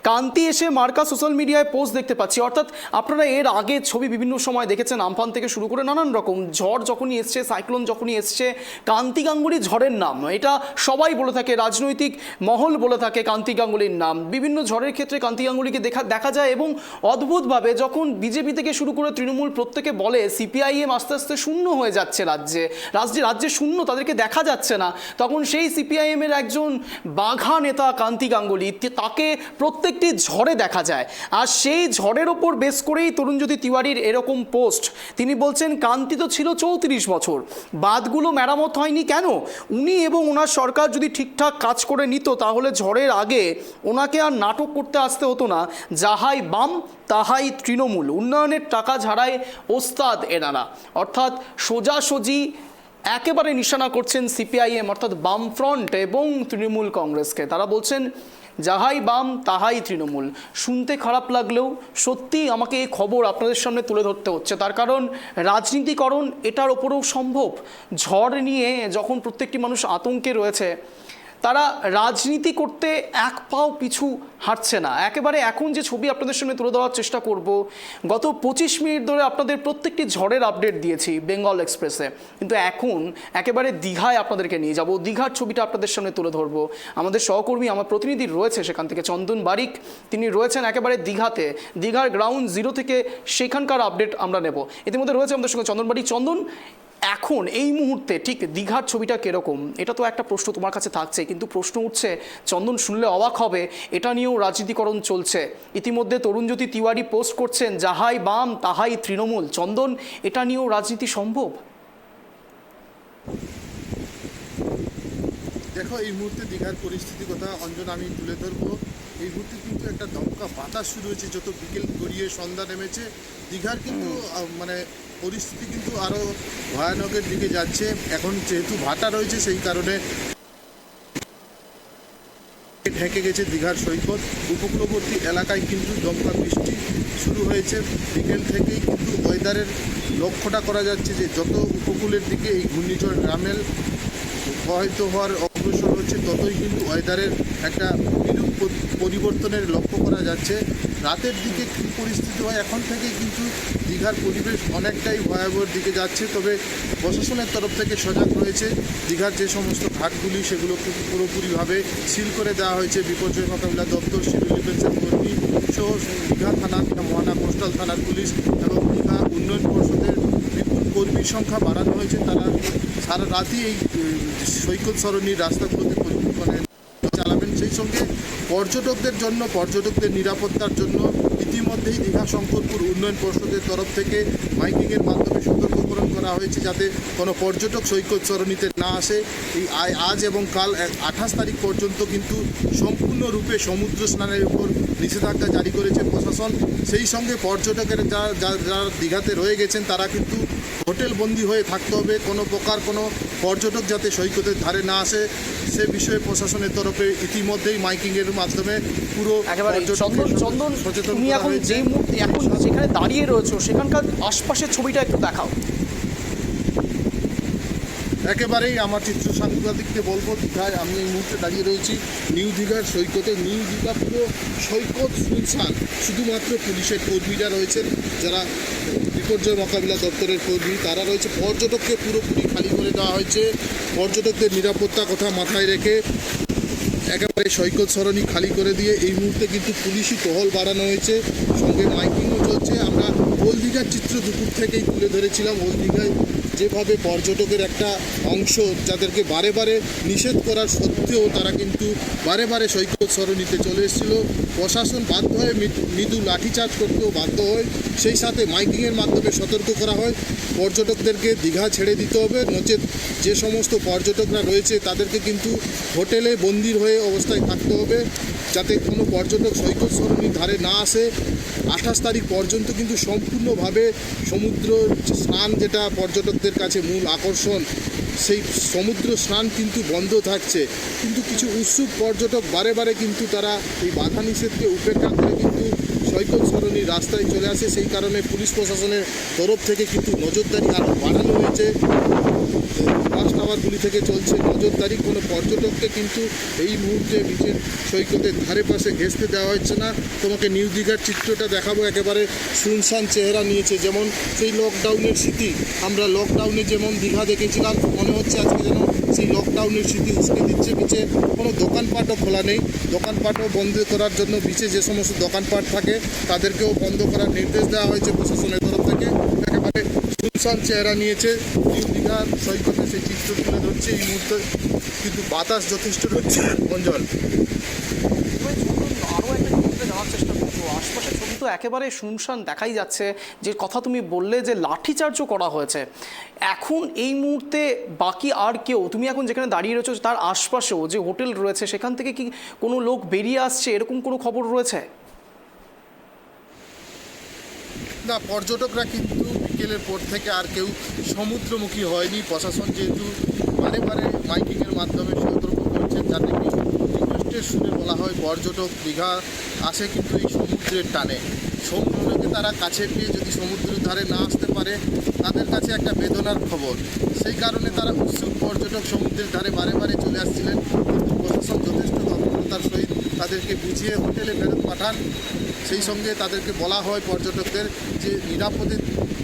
কান্তি এসে মার্কা সোশ্যাল মিডিয়ায় পোস্ট দেখতে পাচ্ছি। অর্থাৎ আপনারা এর আগে ছবি বিভিন্ন সময় দেখেছেন, আমফান থেকে শুরু করে নানান রকম ঝড় যখনই এসছে, সাইক্লোন যখনই এসছে, কান্তি গাঙ্গুলি ঝড়ের নাম, এটা সবাই বলে থাকে, রাজনৈতিক মহল বলে থাকে কান্তি গাঙ্গুলির নাম। বিভিন্ন ঝড়ের ক্ষেত্রে কান্তি গাঙ্গুলিকে দেখা যায় এবং অদ্ভুতভাবে যখন বিজেপি থেকে শুরু করে তৃণমূল প্রত্যেকে বলে সিপিআইএম আস্তে আস্তে শূন্য হয়ে যাচ্ছে রাজ্যে শূন্য, তাদেরকে দেখা যাচ্ছে না, তখন সেই সিপিআইএমের একজন বাঘা নেতা কান্তি গাঙ্গুলি, তাকে প্রত্যেকটি ঝড়ে দেখা যায়। আর সেই ঝড়ের ওপর বেস করেই তরুণজ্যোতি তিওয়ারির এরকম পোস্ট। তিনি বলছেন কান্তি তো ছিল 34 বছর, বাঁধগুলো মেরামত হয়নি কেন? উনি এবং ওনার সরকার যদি ঠিকঠাক কাজ করে নিত তাহলে ঝড়ের আগে ওনাকে আর নাটক করতে আসতে হতো না। যাহাই বাম তাহাই তৃণমূল, উন্নয়নের টাকা ঝাড়ায় ওস্তাদ এনারা, অর্থাৎ সোজাসুজি একেবারে নিশানা করছেন সিপিআইএম অর্থাৎ বামফ্রন্ট এবং তৃণমূল কংগ্রেসকে। তারা বলছেন যাহাই বাম তাহাই তৃণমূল। শুনতে খারাপ লাগলেও সত্যি আমাকে এই খবর আপনাদের সামনে তুলে ধরতে হচ্ছে, তার কারণ রাজনীতিকরণ এটার ওপরেও সম্ভব। ঝড় নিয়ে যখন প্রত্যেকটি মানুষ আতঙ্কে রয়েছে, তারা রাজনীতি করতে এক পাও পিছু হাঁটছে না। একেবারে এখন যে ছবি আপনাদের সামনে তুলে ধরার চেষ্টা করব, গত 25 মিনিট ধরে আপনাদের প্রত্যেকটি ঝড়ের আপডেট দিয়েছি বেঙ্গল এক্সপ্রেসে, কিন্তু এখন একেবারে দীঘায় আপনাদেরকে নিয়ে যাব, দীঘার ছবিটা আপনাদের সামনে তুলে ধরবো। আমাদের সহকর্মী, আমার প্রতিনিধি রয়েছে সেখান থেকে, চন্দন বারিক, তিনি রয়েছেন একেবারে দীঘাতে, দীঘার গ্রাউন্ড জিরো থেকে সেখানকার আপডেট আমরা নেব। ইতিমধ্যে রয়েছে আমাদের সঙ্গে চন্দন বারিক। চন্দন, এখন এই মুহূর্তে ঠিক দীঘার ছবিটা কীরকম? এটা তো একটা প্রশ্ন তোমার কাছে থাকছে, কিন্তু প্রশ্ন উঠছে, চন্দন শুনলে অবাক হবে, এটা নিয়েও রাজনীতিকরণ চলছে। ইতিমধ্যে তরুণজ্যোতি তিওয়ারি পোস্ট করছেন যাহাই বাম তাহাই তৃণমূল। চন্দন, এটা নিয়েও রাজনীতি সম্ভব? দেখো, এই মুহূর্তে দীঘার পরিস্থিতি কথা অঞ্জন আমি তুলে ধরবো। এই মুহূর্তে কিন্তু একটা দমকা বাতাস শুরু হয়েছে, যত বিকেল গড়িয়ে সন্ধ্যা নেমেছে দীঘার কিন্তু মানে পরিস্থিতি কিন্তু আরও ভয়ানকের দিকে যাচ্ছে। এখন যেহেতু ভাটা রয়েছে সেই কারণে ঢেকে গেছে দীঘার সৈকত। উপকূলবর্তী এলাকায় কিন্তু দমকা বৃষ্টি শুরু হয়েছে বিকেল থেকেই। কিন্তু ওয়েদারের লক্ষ্যটা করা যাচ্ছে যে যত উপকূলের দিকে এই ঘূর্ণিঝড় রামেল প্রবাহিত হওয়ার অগ্রসর হচ্ছে, ততই কিন্তু ওয়েদারের একটা বিরূপ পরিবর্তনের লক্ষ্য করা যাচ্ছে। রাতের দিকে কী পরিস্থিতি হয়, এখন থেকেই কিন্তু দীঘার পরিবেশ অনেকটাই ভয়াবহর দিকে যাচ্ছে। তবে প্রশাসনের তরফ থেকে সজাগ রয়েছে। দীঘার যে সমস্ত ঘাটগুলি সেগুলো পুরোপুরিভাবে সিল করে দেওয়া হয়েছে। বিপর্যয় মোকাবিলা দপ্তর, সিভিল ডিফেন্সের কর্মী সহ দীঘা থানা, মহানা কোস্টাল থানার পুলিশ এবং দীঘা উন্নয়ন পর্ষদের বিপুল কর্মীর সংখ্যা বাড়ানো হয়েছে। তারা সারা রাতই এই সৈকত সরণির রাস্তাগুলোতে মানে চালাবেন। সেই সঙ্গে পর্যটকদের জন্য, পর্যটকদের নিরাপত্তার জন্য ইতিমধ্যেই দীঘা শঙ্করপুর উন্নয়ন পর্ষদের তরফ থেকে মাইকিংয়ের মাধ্যমে সতর্কীকরণ করা হয়েছে যাতে কোনো পর্যটক সৈকত সরণিতে না আসে। এই আজ এবং কাল 28 তারিখ পর্যন্ত কিন্তু সম্পূর্ণরূপে সমুদ্র স্নানের উপর নিষেধাজ্ঞা জারি করেছে প্রশাসন। সেই সঙ্গে পর্যটকের যারা দীঘাতে রয়ে গেছেন তারা কিন্তু হোটেল বন্দী হয়ে থাকতে হবে। কোনো প্রকার কোনো পর্যটক যাতে সৈকতের ধারে না আসে সে বিষয়ে প্রশাসনের তরফে ইতিমধ্যেই মাইকিংয়ের মাধ্যমে পুরো চন্দন, তুমি এখন যে মুহূর্তে এখন যেখানে দাঁড়িয়ে রয়েছো সেখানকার আশপাশের ছবিটা একটু দেখাও। একেবারেই আমার চিত্র সাংবাদিককে বলবো, দীঘায় আমি এই মুহূর্তে দাঁড়িয়ে রয়েছি নিউ দীঘার সৈকতে। নিউ দীঘা পুরো সৈকত শুনশান, শুধুমাত্র পুলিশের কর্মীরা রয়েছেন যারা বিপর্যয় মোকাবিলা দপ্তরের কর্মী, তারা রয়েছে। পর্যটককে পুরোপুরি খালি করে দেওয়া হয়েছে। পর্যটকদের নিরাপত্তা কথা মাথায় রেখে একেবারে সৈকত সরণি খালি করে দিয়ে এই মুহূর্তে কিন্তু পুলিশি টহল বাড়ানো হয়েছে, সঙ্গে মাইকিংও চলছে। আমরা ওল্ড দীঘার চিত্র দুপুর থেকেই তুলে ধরেছিলাম। ওল্ড দীঘায় যেভাবে পর্যটকের একটা অংশ যাদেরকে বারে বারে নিষেধ করার সত্ত্বেও তারা কিন্তু বারে বারে সৈকত সরণিতে চলে এসেছিল। প্রশাসন বাধ্য হয়ে মৃদু লাঠিচার্জ করতেও বাধ্য হয়। সেই সাথে মাইকিংয়ের মাধ্যমে সতর্ক করা হয় পর্যটকদেরকে দীঘা ছেড়ে দিতে হবে, নচেত যে সমস্ত পর্যটকরা রয়েছে তাদেরকে কিন্তু হোটেলে বন্দির হয়ে অবস্থায় থাকতে হবে যাতে কোনো পর্যটক সৈকত সরণির ধারে না আসে। 28 তারিখ পর্যন্ত কিন্তু সম্পূর্ণভাবে সমুদ্র স্নান, যেটা পর্যটকদের কাছে মূল আকর্ষণ, সেই সমুদ্র স্নান কিন্তু বন্ধ থাকছে। কিন্তু কিছু উৎসুক পর্যটক বারে বারে কিন্তু তারা এই বাধা নিষেধকে উপেক্ষা করে কিন্তু সৈকত সরণির রাস্তায় চলে আসে। সেই কারণে পুলিশ প্রশাসনের তরফ থেকে কিন্তু নজরদারি আরও বাড়ানো হয়েছে। ফার্স্ট আওয়ারগুলি থেকে চলছে নজরদারি। কোনো পর্যটককে কিন্তু এই মুহূর্তে বিচের সৈকতের ধারে পাশে ঘেঁষতে দেওয়া হচ্ছে না। তোমাকে নিউ দীঘার চিত্রটা দেখাবো, একেবারে শুনশান চেহারা নিয়েছে, যেমন সেই লকডাউনের স্মৃতি। আমরা লকডাউনে যেমন দীঘা দেখেছিলাম, মনে হচ্ছে আজকে যেন সেই লকডাউনের স্মৃতি উস্কে দিচ্ছে। বিচে কোনো দোকানপাটও খোলা নেই, দোকানপাটও বন্ধ করার জন্য বিচে যে সমস্ত দোকানপাট থাকে তাদেরকেও বন্ধ করার নির্দেশ দেওয়া হয়েছে প্রশাসনের তরফ থেকে। একেবারে শুনশান চেহারা নিয়েছে নিউ দীঘার সৈকতে, সেই চিত্র তুলে ধরছে এই মুহূর্তে, কিন্তু বাতাস যথেষ্ট রয়েছে। অঞ্চল আরও একটা ক্ষেত্রে জানার চেষ্টা করবো, আশপাশের ছবি তো একেবারে শুনশান দেখাই যাচ্ছে। যে কথা তুমি বললে যে লাঠিচার্জও করা হয়েছে, এখন এই মুহূর্তে বাকি আর কেউ, তুমি এখন যেখানে দাঁড়িয়ে রয়েছো তার আশপাশেও যে হোটেল রয়েছে সেখান থেকে কি কোনো লোক বেরিয়ে আসছে, এরকম কোনো খবর রয়েছে? না, পর্যটকরা কিন্তু বিকেলের পর থেকে আর কেউ সমুদ্রমুখী হয়নি। প্রশাসন যেহেতু বারে বারে মাইকিংয়ের মাধ্যমে সতর্ক করছেন, যাতে কি রিকোয়েস্টের শুনে বলা হয় পর্যটক দীঘা আসে কিন্তু এই সমুদ্রের টানে। সমুদ্রকে তারা কাছে পেয়ে যদি সমুদ্রের ধারে না আসতে পারে তাদের কাছে একটা বেদনার খবর। সেই কারণে তারা উৎসুক পর্যটক সমুদ্রের ধারে বারে বারে চলে আসছিলেন, কিন্তু প্রশাসন যথেষ্ট তৎপরতার সহিত তাদেরকে বুঝিয়ে হোটেলে ফেরত পাঠান। সেই সঙ্গে তাদেরকে বলা হয় পর্যটকদের যে নিরাপদে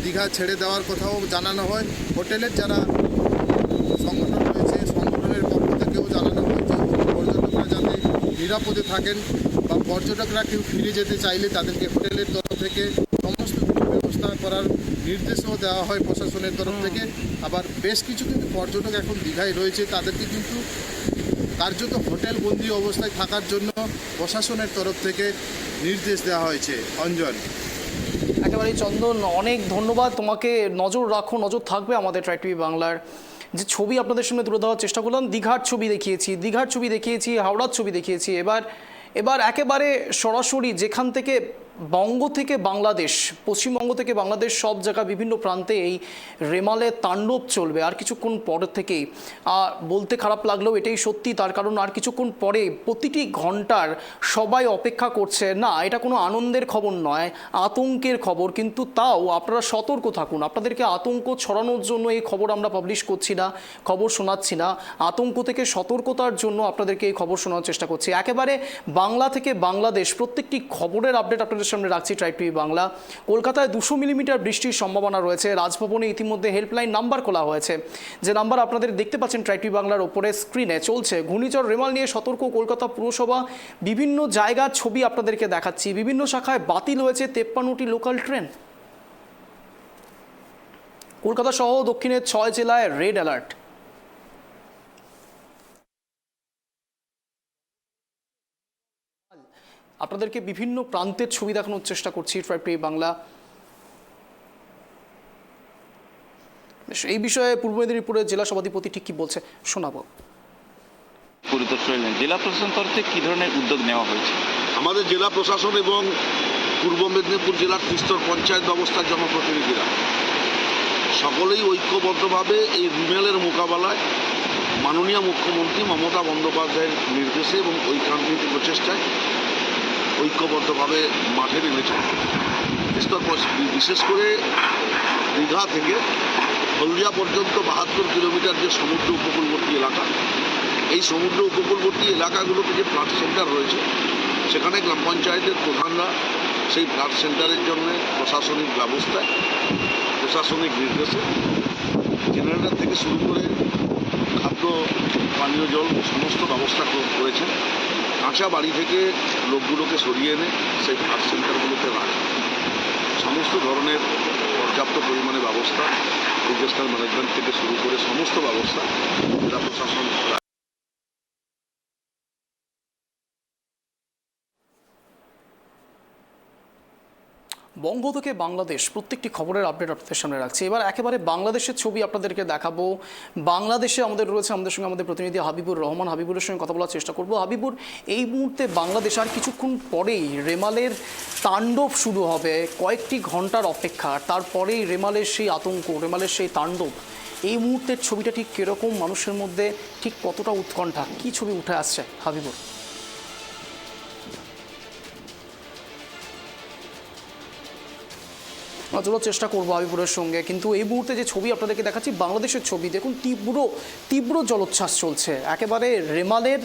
দীঘা ছেড়ে দেওয়ার কথাও জানানো হয়। হোটেলের যারা সংগঠন রয়েছে সংগঠনের পক্ষ থেকেও জানানো হয় যে পর্যটকরা যাতে নিরাপদে থাকেন, বা পর্যটকরা কেউ ফিরে যেতে চাইলে তাদেরকে হোটেলের তরফ থেকে সমস্ত কিছু ব্যবস্থা করার নির্দেশও দেওয়া হয় প্রশাসনের তরফ থেকে। আবার বেশ কিছু কিন্তু পর্যটক এখন দীঘায় রয়েছে, তাদেরকে কিন্তু কার্যত হোটেল বন্দি অবস্থায় থাকার জন্য প্রশাসনের তরফ থেকে নির্দেশ দেওয়া হয়েছে। অঞ্জন একেবারেই চন্দন, অনেক ধন্যবাদ তোমাকে। নজর রাখো, নজর থাকবে আমাদের ট্রাই টিভি বাংলার। যে ছবি আপনাদের সামনে তুলে দেওয়ার চেষ্টা করলাম, দীঘার ছবি দেখিয়েছি, হাওড়ার ছবি দেখিয়েছি। এবার একেবারে সরাসরি যেখান থেকে বঙ্গ থেকে বাংলাদেশ, পশ্চিমবঙ্গ থেকে বাংলাদেশ, সব জায়গা বিভিন্ন প্রান্তে এই রেমালের তাণ্ডব চলবে আর কিছুক্ষণ পরের থেকেই। আর বলতে খারাপ লাগলেও এটাই সত্যি, তার কারণ আর কিছুক্ষণ পরে প্রতিটি ঘন্টার সবাই অপেক্ষা করছে। না, এটা কোনো আনন্দের খবর নয়, আতঙ্কের খবর, কিন্তু তাও আপনারা সতর্ক থাকুন। আপনাদেরকে আতঙ্ক ছড়ানোর জন্য এই খবর আমরা পাবলিশ করছি না, খবর শোনাচ্ছি না, আতঙ্ক থেকে সতর্কতার জন্য আপনাদেরকে এই খবর শোনানোর চেষ্টা করছি। একেবারে বাংলা থেকে বাংলাদেশ প্রত্যেকটি খবরের আপডেট আপনাদের সামনে রাখছি ট্রাই টিভি বাংলা। কলকাতায় 200 মিলিমিটার বৃষ্টির সম্ভাবনা রয়েছে। রাজভবনে ইতিমধ্যে হেল্পলাইন নাম্বার খোলা হয়েছে, যে নাম্বার আপনাদের দেখতে পাচ্ছেন ট্রাই টিভি বাংলার ওপরে স্ক্রিনে চলছে। ঘূর্ণিঝড় রেমাল নিয়ে সতর্ক কলকাতা পুরসভা, বিভিন্ন জায়গার ছবি আপনাদেরকে দেখাচ্ছি। বিভিন্ন শাখায় বাতিল হয়েছে 53টি লোকাল ট্রেন। কলকাতা সহ দক্ষিণের 6 জেলায় রেড অ্যালার্ট। আপনাদেরকে বিভিন্ন প্রান্তের ছবি দেখানোর চেষ্টা করছি ট্রাই টিভি বাংলা। এই বিষয়ে পূর্ব মেদিনীপুরের জেলা সভাধিপতি ঠিক কি বলছে শোনাবো। পরিদর্শন জেলা প্রশাসন তরফে কি ধরনের উদ্যোগ নেওয়া হয়েছে? আমাদের জেলা প্রশাসন এবং পূর্ব মেদিনীপুর জেলার ত্রিস্তর পঞ্চায়েত ব্যবস্থার জনপ্রতিনিধিরা সকলেই ঐক্যবদ্ধভাবে এই রিমেলের মোকাবেলায় মাননীয় মুখ্যমন্ত্রী মমতা বন্দ্যোপাধ্যায়ের নির্দেশে এবং ঐকান্তিক প্রচেষ্টায় ঐক্যবদ্ধভাবে মাঠে নেমেছে। বিশেষ করে দীঘা থেকে হলদিয়া পর্যন্ত 72 কিলোমিটার যে সমুদ্র উপকূলবর্তী এলাকা, এই সমুদ্র উপকূলবর্তী এলাকাগুলোতে যে ফ্লাড সেন্টার রয়েছে, সেখানে গ্রাম পঞ্চায়েতের প্রধানরা সেই ফ্লাড সেন্টারের জন্য প্রশাসনিক ব্যবস্থায়, প্রশাসনিক নির্দেশে জেনারেটর থেকে শুরু করে খাদ্য, পানীয় জল সমস্ত ব্যবস্থা করেছেন। কাঁচা বাড়ি থেকে লোকগুলোকে সরিয়ে এনে সেই ফ্লাড সেন্টারগুলোতে রাখা, সমস্ত ধরনের পর্যাপ্ত পরিমাণে ব্যবস্থা, ডিজাস্টার ম্যানেজমেন্ট থেকে শুরু করে সমস্ত ব্যবস্থা জেলা প্রশাসন। বঙ্গ থেকে বাংলাদেশ প্রত্যেকটি খবরের আপডেট আপনাদের সামনে রাখছি। এবার একেবারে বাংলাদেশের ছবি আপনাদেরকে দেখাবো। বাংলাদেশে আমাদের রয়েছে আমাদের সঙ্গে আমাদের প্রতিনিধি হাবিবুর রহমান। হাবিবুরের সঙ্গে কথা বলার চেষ্টা করব। হাবিবুর, এই মুহূর্তে বাংলাদেশ আর কিছুক্ষণ পরেই রেমালের তাণ্ডব শুরু হবে, কয়েকটি ঘন্টার অপেক্ষা, তারপরেই রেমালের সেই আতঙ্ক, রেমালের সেই তাণ্ডব। এই মুহূর্তের ছবিটা ঠিক কীরকম, মানুষের মধ্যে ঠিক কতটা উৎকণ্ঠা, কী ছবি উঠে আসছে হাবিবুর? চলো চেষ্টা করবো হাবিবুরের সঙ্গে, কিন্তু এই মুহূর্তে যে ছবি আপনাদেরকে দেখাচ্ছি বাংলাদেশের ছবি, দেখুন তীব্র জলোচ্ছ্বাস চলছে। একেবারে রেমালের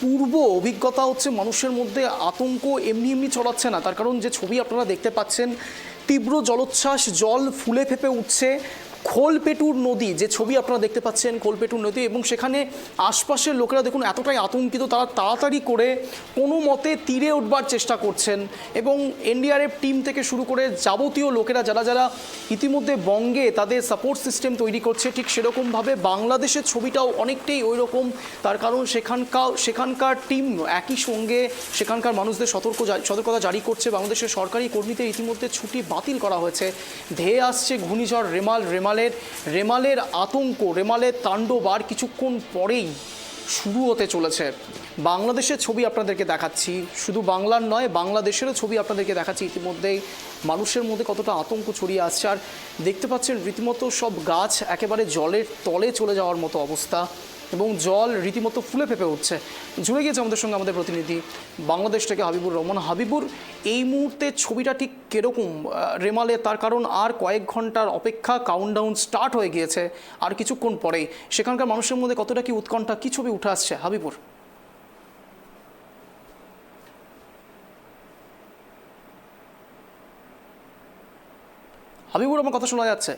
পূর্ব অভিজ্ঞতা হচ্ছে মানুষের মধ্যে আতঙ্ক এমনি ছড়াচ্ছে না, তার কারণ যে ছবি আপনারা দেখতে পাচ্ছেন তীব্র জলোচ্ছ্বাস, জল ফুলে ফেঁপে উঠছে। খোলপেটুর নদী যে ছবি আপনারা দেখতে পাচ্ছেন, খোলপেটুর নদী, এবং সেখানে আশপাশের লোকেরা দেখুন এতটাই আতঙ্কিত, তারা তাড়াতাড়ি করে কোনো মতে তীরে উঠবার চেষ্টা করছেন। এবং এনডিআরএফ টিম থেকে শুরু করে যাবতীয় লোকেরা যারা ইতিমধ্যে বঙ্গে তাদের সাপোর্ট সিস্টেম তৈরি করছে, ঠিক সেরকমভাবে বাংলাদেশের ছবিটাও অনেকটাই ওই রকম। তার কারণ সেখানকার টিম একই সঙ্গে সেখানকার মানুষদের সতর্কতা জারি করছে। বাংলাদেশের সরকারি কর্মীদের ইতিমধ্যে ছুটি বাতিল করা হয়েছে। ধেয়ে আসছে ঘূর্ণিঝড় রেমালের আতঙ্ক, রেমালের তাণ্ডব আর কিছুক্ষণ পরেই শুরু হতে চলেছে। বাংলাদেশের ছবি আপনাদেরকে দেখাচ্ছি, শুধু বাংলার নয় বাংলাদেশেরও ছবি আপনাদেরকে দেখাচ্ছি। ইতিমধ্যেই মানুষের মধ্যে কতটা আতঙ্ক ছড়িয়ে আসছে, আর দেখতে পাচ্ছেন রীতিমতো সব গাছ একেবারে জলের তলে চলে যাওয়ার মতো অবস্থা, এবং জল রীতিমতো ফুলে ফেঁপে উঠছে। জুড়ে গিয়েছে আমাদের সঙ্গে আমাদের প্রতিনিধি বাংলাদেশ থেকে হাবিবুর রহমান। হাবিবুর, এই মুহূর্তে ছবিটা ঠিক কীরকম রেমালে? তার কারণ আর কয়েক ঘন্টার অপেক্ষা, কাউন্টডাউন স্টার্ট হয়ে গিয়েছে আর কিছুক্ষণ পরেই। সেখানকার মানুষের মধ্যে কতটা কি উৎকণ্ঠা, কি ছবি উঠে আসছে হাবিবুর? হাবিবুর, আমার কথা শোনা যাচ্ছে?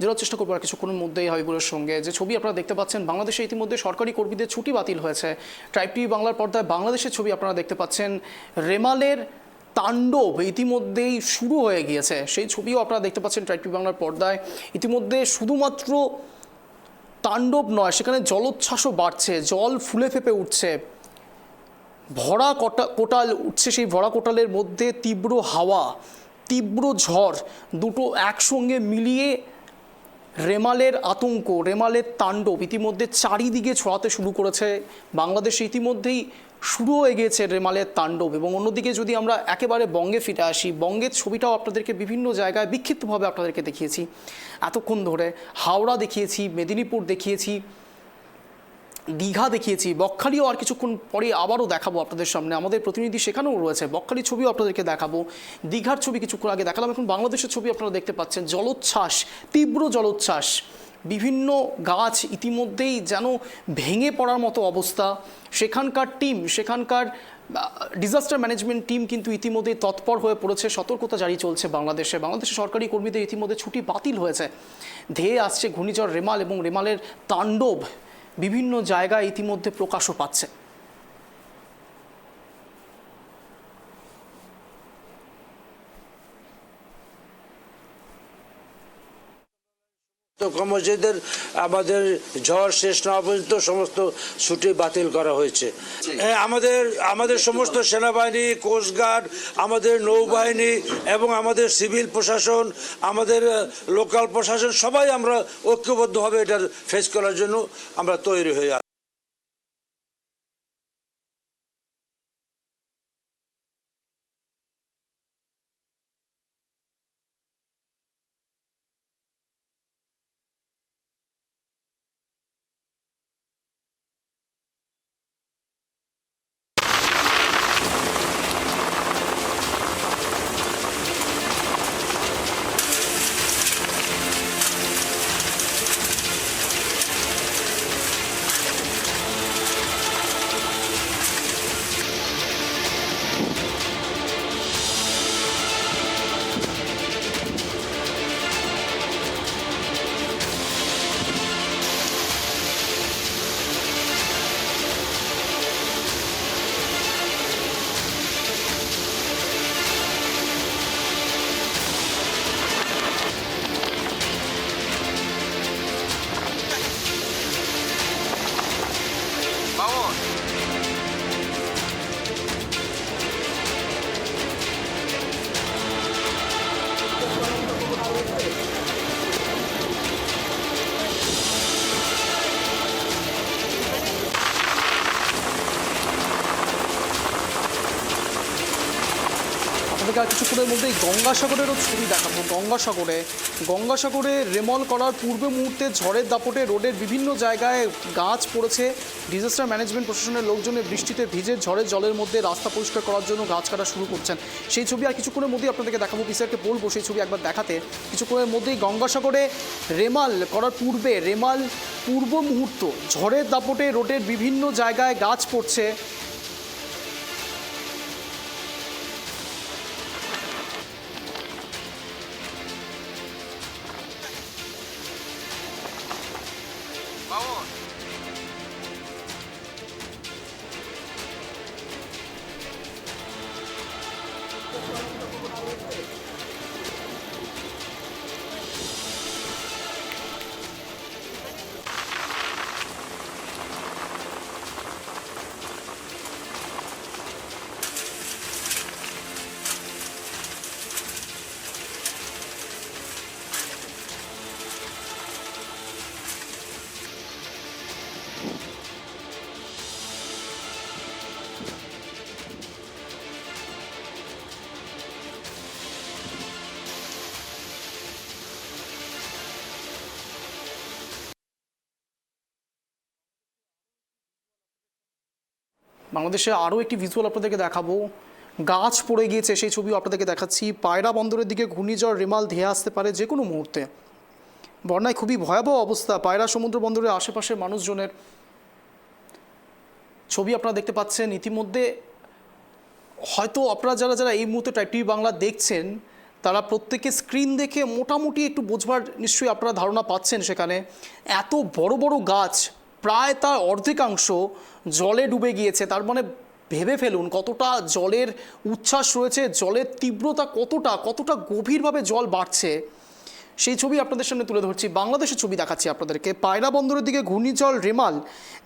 জেরার চেষ্টা করবো আর কিছুক্ষণের মধ্যেই হাবিবুরের সঙ্গে। যে ছবি আপনারা দেখতে পাচ্ছেন, বাংলাদেশে ইতিমধ্যে সরকারি কর্মীদের ছুটি বাতিল হয়েছে। ট্রাইব টিভি বাংলার পর্দায় বাংলাদেশের ছবি আপনারা দেখতে পাচ্ছেন। রেমালের তাণ্ডব ইতিমধ্যেই শুরু হয়ে গিয়েছে, সেই ছবিও আপনারা দেখতে পাচ্ছেন ট্রাইব টিভি বাংলার পর্দায়। ইতিমধ্যে শুধুমাত্র তাণ্ডব নয়, সেখানে জলোচ্ছ্বাসও বাড়ছে, জল ফুলে ফেঁপে উঠছে, ভরা কোটাল উঠছে। সেই ভরা কোটালের মধ্যে তীব্র হাওয়া, তীব্র ঝড়, দুটো একসঙ্গে মিলিয়ে রেমালের আতঙ্ক, রেমালের তাণ্ডব ইতিমধ্যে চারিদিকে ছড়াতে শুরু করেছে। বাংলাদেশে ইতিমধ্যেই শুরু হয়ে গিয়েছে রেমালের তাণ্ডব। এবং অন্যদিকে যদি আমরা একেবারে বঙ্গে ফিরে আসি, বঙ্গের ছবিটাও আপনাদেরকে বিভিন্ন জায়গায় বিক্ষিপ্তভাবে আপনাদেরকে দেখিয়েছি এতক্ষণ ধরে। হাওড়া দেখিয়েছি, মেদিনীপুর দেখিয়েছি, দীঘা দেখিয়েছি, বকখালিও আর কিছুক্ষণ পরে আবারও দেখাবো আপনাদের সামনে। আমাদের প্রতিনিধি সেখানেও রয়েছে, বকখালির ছবিও আপনাদেরকে দেখাবো, দীঘার ছবি কিছুক্ষণ আগে দেখালাম। এখন বাংলাদেশের ছবি আপনারা দেখতে পাচ্ছেন। জলোচ্ছ্বাস, তীব্র জলোচ্ছ্বাস, বিভিন্ন গাছ ইতিমধ্যেই যেন ভেঙে পড়ার মতো অবস্থা। সেখানকার ডিজাস্টার ম্যানেজমেন্ট টিম কিন্তু ইতিমধ্যেই তৎপর হয়ে পড়েছে, সতর্কতা জারি চলছে বাংলাদেশের সরকারি কর্মীদের ইতিমধ্যে ছুটি বাতিল হয়েছে। ধেয়ে আসছে ঘূর্ণিঝড় রেমাল, এবং রেমালের তাণ্ডব বিভিন্ন জায়গায় ইতিমধ্যে প্রকাশও পাচ্ছে। তো কর্মচারীদের আমাদের ঝড় শেষ না হওয়া পর্যন্ত সমস্ত ছুটি বাতিল করা হয়েছে। আমাদের সমস্ত সেনাবাহিনী, কোস্টগার্ড, আমাদের নৌবাহিনী এবং আমাদের সিভিল প্রশাসন, আমাদের লোকাল প্রশাসন, সবাই আমরা ঐক্যবদ্ধভাবে এটার ফেস করার জন্য আমরা তৈরি হয়ে আছি। আপনাদেরকে আর কিছুক্ষণের মধ্যেই গঙ্গাসাগরেরও ছবি দেখাবো। গঙ্গাসাগরে রেমল করার পূর্ব মুহূর্তে ঝড়ের দাপটে রোডের বিভিন্ন জায়গায় গাছ পড়েছে। ডিজাস্টার ম্যানেজমেন্ট প্রশাসনের লোকজনের বৃষ্টিতে ভিজে ঝড়ের জলের মধ্যে রাস্তা পরিষ্কার করার জন্য গাছ কাটা শুরু করছেন। সেই ছবি আর কিছুক্ষণের মধ্যেই আপনাদেরকে দেখাবো। পিসিআরকে বলবো সেই ছবি একবার দেখাতে। কিছুক্ষণের মধ্যেই গঙ্গাসাগরে রেমাল করার পূর্বে পূর্ব মুহূর্ত ঝড়ের দাপটে রোডের বিভিন্ন জায়গায় গাছ পড়ছে। বাংলাদেশে আরও একটি ভিজুয়াল আপনাদেরকে দেখাবো। গাছ পড়ে গিয়েছে, সেই ছবিও আপনাদেরকে দেখাচ্ছি। পায়রা বন্দরের দিকে ঘূর্ণিঝড় রেমাল ধেয়ে আসতে পারে যে কোনো মুহূর্তে। বন্যায় খুবই ভয়াবহ অবস্থা পায়রা সমুদ্র বন্দরের আশেপাশের মানুষজনের। ছবি আপনারা দেখতে পাচ্ছেন ইতিমধ্যে। হয়তো আপনারা যারা এই মুহূর্তে টাইপ টিভি বাংলা দেখছেন তারা প্রত্যেকে স্ক্রিন দেখে মোটামুটি একটু বোঝবার নিশ্চয়ই আপনারা ধারণা পাচ্ছেন। সেখানে এত বড় বড় গাছ, প্রায় তার অর্ধেকাংশ জলে ডুবে গিয়েছে। তার মানে ভেবে ফেলুন কতটা জলের উচ্ছ্বাস রয়েছে, জলের তীব্রতা কতটা গভীরভাবে জল বাড়ছে। সেই ছবি আপনাদের সামনে তুলে ধরছি। বাংলাদেশের ছবি দেখাচ্ছি আপনাদেরকে। পায়রা বন্দরের দিকে ঘূর্ণিঝড় রেমাল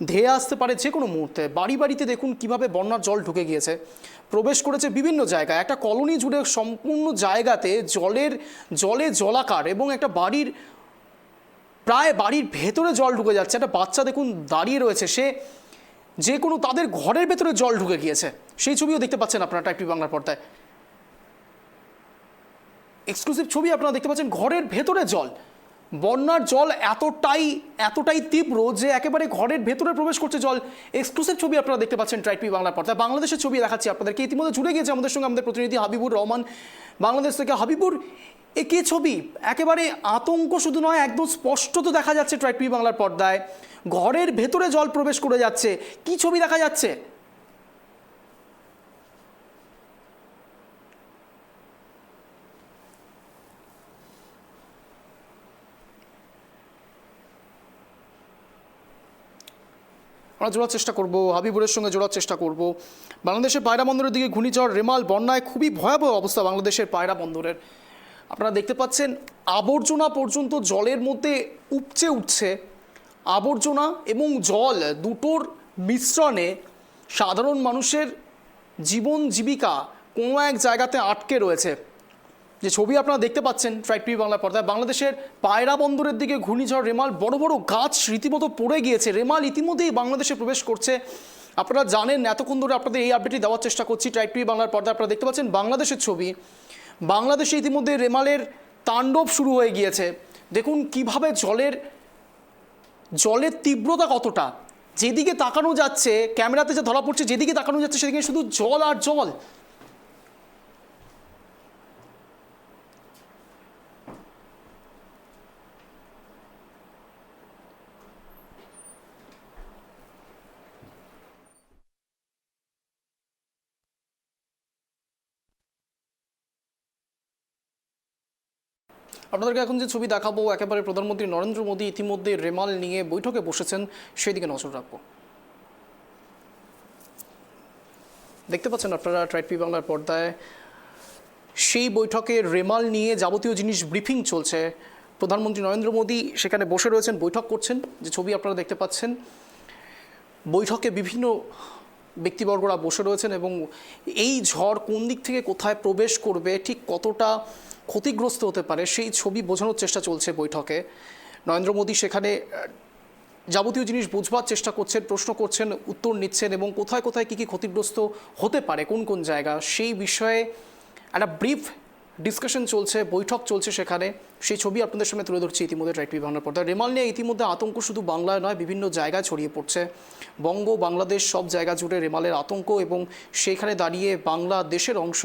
ধেয়ে আসতে পারে যে কোনো মুহূর্তে। বাড়িতে দেখুন কিভাবে বন্যার জল ঢুকে গিয়েছে, প্রবেশ করেছে বিভিন্ন জায়গায়। একটা কলোনি জুড়ে সম্পূর্ণ জায়গাতে জলে জলাকার, এবং একটা বাড়ির ভেতরে জল ঢুকে যাচ্ছে। একটা বাচ্চা দেখুন দাঁড়িয়ে রয়েছে, সে যে কোনো তাদের ঘরের ভেতরে জল ঢুকে গিয়েছে। সেই ছবিও দেখতে পাচ্ছেন আপনারা টাইপ টিভি বাংলার পর্দায়। এক্সক্লুসিভ ছবি আপনারা দেখতে পাচ্ছেন। ঘরের ভেতরে জল, বন্যার জল এতটাই তীব্র যে একেবারে ঘরের ভেতরে প্রবেশ করছে জল। এক্সক্লুসিভ ছবি আপনারা দেখতে পাচ্ছেন টাইপ টিভি বাংলার পর্দায়। বাংলাদেশের ছবি দেখাচ্ছি আপনাদেরকে। ইতিমধ্যে জুড়ে গিয়েছে আমাদের সঙ্গে আমাদের প্রতিনিধি হাবিবুর রহমান বাংলাদেশ থেকে। হাবিবুর, এ কী ছবি? একেবারে আতঙ্ক শুধু নয়, একদম স্পষ্ট তো দেখা যাচ্ছে টাইপ টিভি বাংলার পর্দায়। ঘরের ভেতরে জল প্রবেশ করে যাচ্ছে, কি ছবি দেখা যাচ্ছে? আমরা জোড়ার চেষ্টা করব, হাবিবুরের সঙ্গে জোড়ার চেষ্টা করব। বাংলাদেশের পায়রা বন্দরের দিকে ঘূর্ণিঝড় রেমাল, বন্যায় খুবই ভয়াবহ অবস্থা বাংলাদেশের পায়রা বন্দরের। আপনারা দেখতে পাচ্ছেন আবর্জনা পর্যন্ত জলের মধ্যে উপচে উঠছে। আবর্জনা এবং জল দুটোর মিশ্রণে সাধারণ মানুষের জীবন জীবিকা কোনো এক জায়গাতে আটকে রয়েছে। যে ছবি আপনারা দেখতে পাচ্ছেন টাইপ টিভি বাংলার পর্দায়, বাংলাদেশের পায়রা বন্দরের দিকে ঘূর্ণিঝড় রেমাল, বড় বড় গাছ রীতিমতো পড়ে গিয়েছে। রেমাল ইতিমধ্যেই বাংলাদেশে প্রবেশ করছে। আপনারা জানেন, এতক্ষণ ধরে আপনাদের এই আপডেটটি দেওয়ার চেষ্টা করছি টাইপ টিভি বাংলার পর্দায়। আপনারা দেখতে পাচ্ছেন বাংলাদেশের ছবি। বাংলাদেশে ইতিমধ্যে রেমালের তাণ্ডব শুরু হয়ে গিয়েছে। দেখুন কিভাবে জলের তীব্রতা কতটা। যেদিকে তাকানো যাচ্ছে, ক্যামেরাতে যে ধরা পড়ছে, যেদিকে তাকানো যাচ্ছে সেদিকে শুধু জল আর জল। আপনাদেরকে এখন যে ছবি দেখাবো, একেবারে প্রধানমন্ত্রী নরেন্দ্র মোদী ইতিমধ্যে রেমাল নিয়ে বৈঠকে বসেছেন, সেদিকে নজর রাখবো। দেখতে পাচ্ছেন আপনারা টাইপ টিভি বাংলার পর্দায় সেই বৈঠকে রেমাল নিয়ে যাবতীয় জিনিস ব্রিফিং চলছে। প্রধানমন্ত্রী নরেন্দ্র মোদী সেখানে বসে রয়েছেন, বৈঠক করছেন। যে ছবি আপনারা দেখতে পাচ্ছেন, বৈঠকে বিভিন্ন ব্যক্তিবর্গরা বসে রয়েছেন এবং এই ঝড় কোন দিক থেকে কোথায় প্রবেশ করবে, ঠিক কতটা ক্ষতিগ্রস্ত হতে পারে, সেই ছবি বোঝানোর চেষ্টা চলছে বৈঠকে। নরেন্দ্র মোদী সেখানে যাবতীয় জিনিস বুঝবার চেষ্টা করছেন, প্রশ্ন করছেন, উত্তর নিচ্ছেন এবং কোথায় কোথায় কী কী ক্ষতিগ্রস্ত হতে পারে, কোন কোন জায়গা, সেই বিষয়ে একটা ব্রিফ ডিসকাশন চলছে, বৈঠক চলছে সেখানে, সেই ছবি আপনাদের সামনে তুলে ধরছি ইতিমধ্যে ট্রাইব টিভি বাংলার পর্দায়। রেমাল নিয়ে ইতিমধ্যে আতঙ্ক শুধু বাংলায় নয়, বিভিন্ন জায়গায় ছড়িয়ে পড়ছে। বঙ্গ, বাংলাদেশ সব জায়গা জুড়ে রেমালের আতঙ্ক, এবং সেইখানে দাঁড়িয়ে বাংলাদেশের অংশ,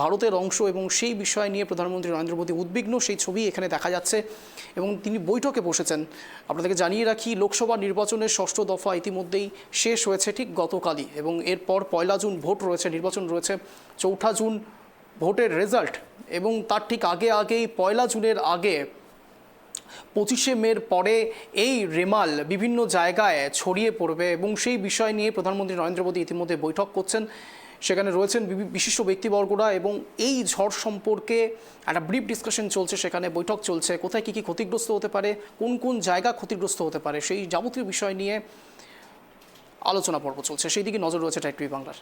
ভারতের অংশ, এবং সেই বিষয় নিয়ে প্রধানমন্ত্রী নরেন্দ্র মোদী উদ্বিগ্ন, সেই ছবি এখানে দেখা যাচ্ছে এবং তিনি বৈঠকে বসেছেন। আপনাদেরকে জানিয়ে রাখি, লোকসভা নির্বাচনের 6ষ্ঠ দফা ইতিমধ্যেই শেষ হয়েছে ঠিক গতকালই, এবং এরপর 1 জুন ভোট রয়েছে, নির্বাচন রয়েছে, 4 জুন ভোটের রেজাল্ট, এবং তার ঠিক আগেই 1 জুনের আগে 25শে মের পরে এই রেমাল বিভিন্ন জায়গায় ছড়িয়ে পড়বে, এবং সেই বিষয় নিয়ে প্রধানমন্ত্রী নরেন্দ্র মোদী ইতিমধ্যে বৈঠক করছেন। সেখানে রয়েছেন বিশিষ্ট ব্যক্তিবর্গরা, এবং এই ঝড় সম্পর্কে একটা ব্রিফ ডিসকাশন চলছে, সেখানে বৈঠক চলছে, কোথায় কী কী ক্ষতিগ্রস্ত হতে পারে, কোন কোন জায়গা ক্ষতিগ্রস্ত হতে পারে, সেই যাবতীয় বিষয় নিয়ে আলোচনা পর্ব চলছে। সেই দিকে নজর রয়েছে ট্রাইব টিভি বাংলার।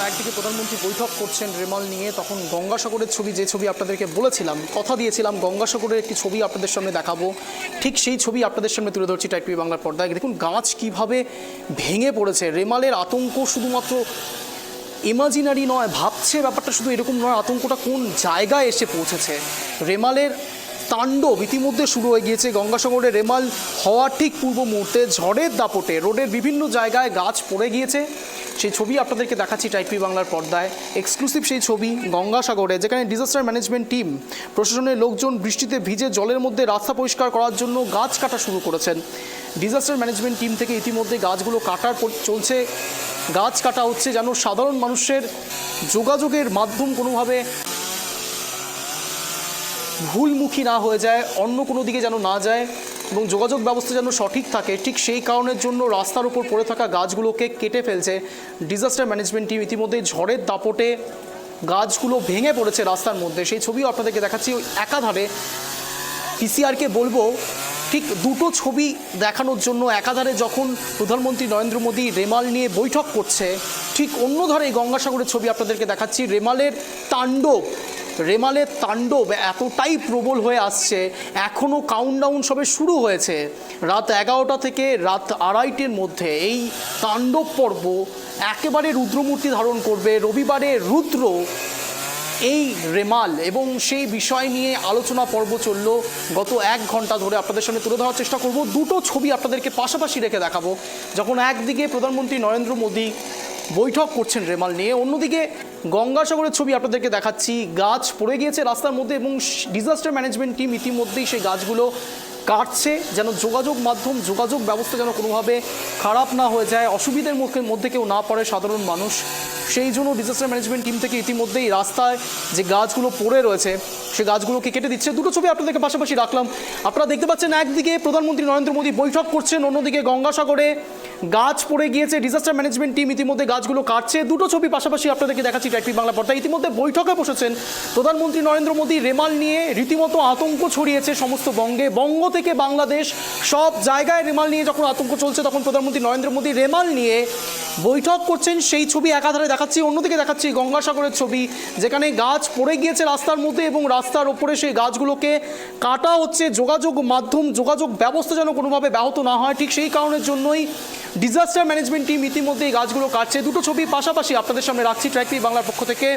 একদিকে প্রধানমন্ত্রী বৈঠক করছেন রেমাল নিয়ে, তখন গঙ্গাসাগরের ছবি, যে ছবি আপনাদেরকে বলেছিলাম, কথা দিয়েছিলাম গঙ্গাসাগরের একটি ছবি আপনাদের সামনে দেখাবো, ঠিক সেই ছবি আপনাদের সামনে তুলে ধরছি ট্রাইব টিভি বাংলার পর্দায়। দেখুন গাছ কিভাবে ভেঙে পড়েছে। রেমালের আতঙ্ক শুধুমাত্র ইমাজিনারি নয়, ভাবছে ব্যাপারটা শুধু এরকম নয়, আতঙ্কটা কোন জায়গায় এসে পৌঁছেছে। রেমালের তাণ্ডব ইতিমধ্যে শুরু হয়ে গিয়েছে। গঙ্গাসাগরে রেমাল হওয়ার ঠিক পূর্ব মুহূর্তে ঝড়ের দাপটে রোডের বিভিন্ন জায়গায় গাছ পড়ে গিয়েছে। সেই ছবি আপনাদেরকে দেখাচ্ছি ট্রাইব টিভি বাংলার পর্দায়, এক্সক্লুসিভ সেই ছবি গঙ্গাসাগরে, যেখানে ডিজাস্টার ম্যানেজমেন্ট টিম, প্রশাসনের লোকজন বৃষ্টিতে ভিজে জলের মধ্যে রাস্তা পরিষ্কার করার জন্য গাছ কাটা শুরু করেছেন। ডিজাস্টার ম্যানেজমেন্ট টিম থেকে ইতিমধ্যে গাছগুলো কাটার চলছে, গাছ কাটা হচ্ছে যেন সাধারণ মানুষের যোগাযোগের মাধ্যম কোনোভাবে ভুলমুখী না হয়ে যায়, অন্য কোনো দিকে যেন না যায়, এবং যোগাযোগ ব্যবস্থা যেন সঠিক থাকে। ঠিক সেই কারণের জন্য রাস্তার উপর পড়ে থাকা গাছগুলোকে কেটে ফেলছে ডিজাস্টার ম্যানেজমেন্ট টিম। ইতিমধ্যে ঝড়ের দাপটে গাছগুলো ভেঙে পড়েছে রাস্তার মধ্যে, সেই ছবিও আপনাদেরকে দেখাচ্ছি। একাধারে পিসিআরকে বলবো ঠিক দুটো ছবি দেখানোর জন্য। একাধারে যখন প্রধানমন্ত্রী নরেন্দ্র মোদী রেমাল নিয়ে বৈঠক করছে, ঠিক অন্য ধারে গঙ্গাসাগরের ছবি আপনাদেরকে দেখাচ্ছি। রেমালের তাণ্ডব এতটাই প্রবল হয়ে আসছে, এখনও কাউন্টডাউন সবে শুরু হয়েছে। রাত 11টা থেকে রাত 2:30-র মধ্যে এই তাণ্ডব পর্ব একেবারে রুদ্রমূর্তি ধারণ করবে। রবিবারে রুদ্র এই রেমাল, এবং সেই বিষয় নিয়ে আলোচনা পর্ব চলল গত 1 ঘন্টা ধরে। আপনাদের সামনে তুলে ধরার চেষ্টা করব, দুটো ছবি আপনাদেরকে পাশাপাশি রেখে দেখাবো। যখন একদিকে প্রধানমন্ত্রী নরেন্দ্র মোদী বৈঠক করছেন রেমাল নিয়ে, অন্যদিকে গঙ্গাসাগরের ছবি আপনাদেরকে দেখাচ্ছি। গাছ পড়ে গিয়েছে রাস্তার মধ্যে, এবং ডিজাস্টার ম্যানেজমেন্ট টিম ইতিমধ্যেই সেই গাছগুলো কাটছে যেন যোগাযোগ মাধ্যম, যোগাযোগ ব্যবস্থা যেন কোনোভাবে খারাপ না হয়ে যায়, অসুবিধার মধ্যে কেউ না পড়ে সাধারণ মানুষ। সেই জন্য ডিজাস্টার ম্যানেজমেন্ট টিম থেকে ইতিমধ্যেই রাস্তায় যে গাছগুলো পড়ে রয়েছে সেই গাছগুলোকে কেটে দিচ্ছে। দুটো ছবি আপনাদেরকে পাশাপাশি রাখলাম। আপনারা দেখতে পাচ্ছেন, একদিকে প্রধানমন্ত্রী নরেন্দ্র মোদী বৈঠক করছেন, অন্যদিকে গঙ্গাসাগরে গাছ পড়ে গিয়েছে, ডিজাস্টার ম্যানেজমেন্ট টিম ইতিমধ্যে গাছগুলো কাটছে। দুটো ছবি পাশাপাশি আপনাদেরকে দেখাচ্ছি ট্রাইব টিভি বাংলা পর্দায়। ইতিমধ্যে বৈঠকে বসেছেন প্রধানমন্ত্রী নরেন্দ্র মোদী। রেমাল নিয়ে রীতিমতো আতঙ্ক ছড়িয়েছে সমস্ত বঙ্গে, বঙ্গ থেকে বাংলাদেশ সব জায়গায় রেমাল নিয়ে যখন আতঙ্ক চলছে, তখন প্রধানমন্ত্রী নরেন্দ্র মোদী রেমাল নিয়ে বৈঠক করছেন। সেই ছবি একাধারে দেখাচ্ছি, অন্যদিকে দেখাচ্ছি গঙ্গাসাগরের ছবি, যেখানে গাছ পড়ে গিয়েছে রাস্তার মধ্যে, এবং রাস্তার ওপরে সেই গাছগুলোকে কাটা হচ্ছে। যোগাযোগ মাধ্যম, যোগাযোগ ব্যবস্থা যেন কোনোভাবে ব্যাহত না হয়, ঠিক সেই কারণের জন্যই ডিজাস্টার ম্যানেজমেন্ট টিম ইতিমধ্যে এই গাছগুলো কাটছে। দুটো ছবি পাশাপাশি আপনাদের সামনে রাখছি ট্রাইব টিভি বাংলার পক্ষ থেকে।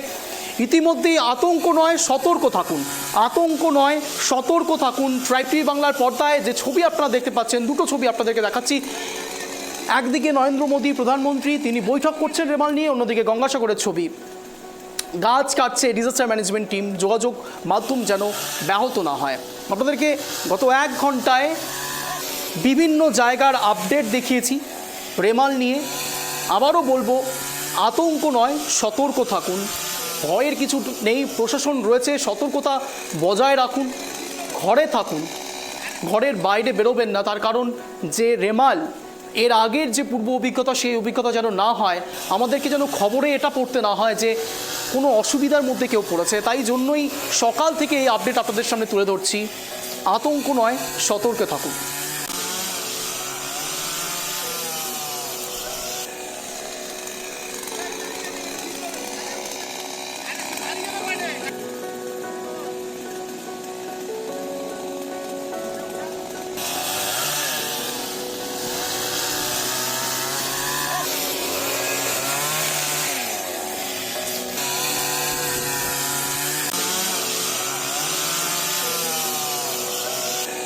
ইতিমধ্যেই আতঙ্ক নয়, সতর্ক থাকুন, আতঙ্ক নয়, সতর্ক থাকুন। ট্রাইব টিভি বাংলার পর্দায় যে ছবি আপনারা দেখতে পাচ্ছেন, দুটো ছবি আপনাদেরকে দেখাচ্ছি। একদিকে নরেন্দ্র মোদী প্রধানমন্ত্রী, তিনি বৈঠক করছেন রেমাল নিয়ে, অন্যদিকে গঙ্গাসাগরের ছবি। গাছ কাটছে ডিজাস্টার ম্যানেজমেন্ট টিম, যোগাযোগ মাধ্যম যেন ব্যাহত না হয়। আপনাদেরকে গত 1 ঘন্টায় বিভিন্ন জায়গার আপডেট দেখিয়েছি রেমাল নিয়ে। আবারও বলবো, আতঙ্ক নয়, সতর্ক থাকুন। ভয়ের কিছু নেই, প্রশাসন রয়েছে, সতর্কতা বজায় রাখুন, ঘরে থাকুন, ঘরের বাইরে বেরোবেন না। তার কারণ যে রেমাল, এর আগের যে পূর্ব অভিজ্ঞতা, সেই অভিজ্ঞতা যেন না হয়, আমাদেরকে যেন খবরে এটা পড়তে না হয় যে কোনো অসুবিধার মধ্যে কেউ পড়েছে। তাই জন্যই সকাল থেকে এই আপডেট আপনাদের সামনে তুলে ধরছি। আতঙ্ক নয়, সতর্ক থাকুন।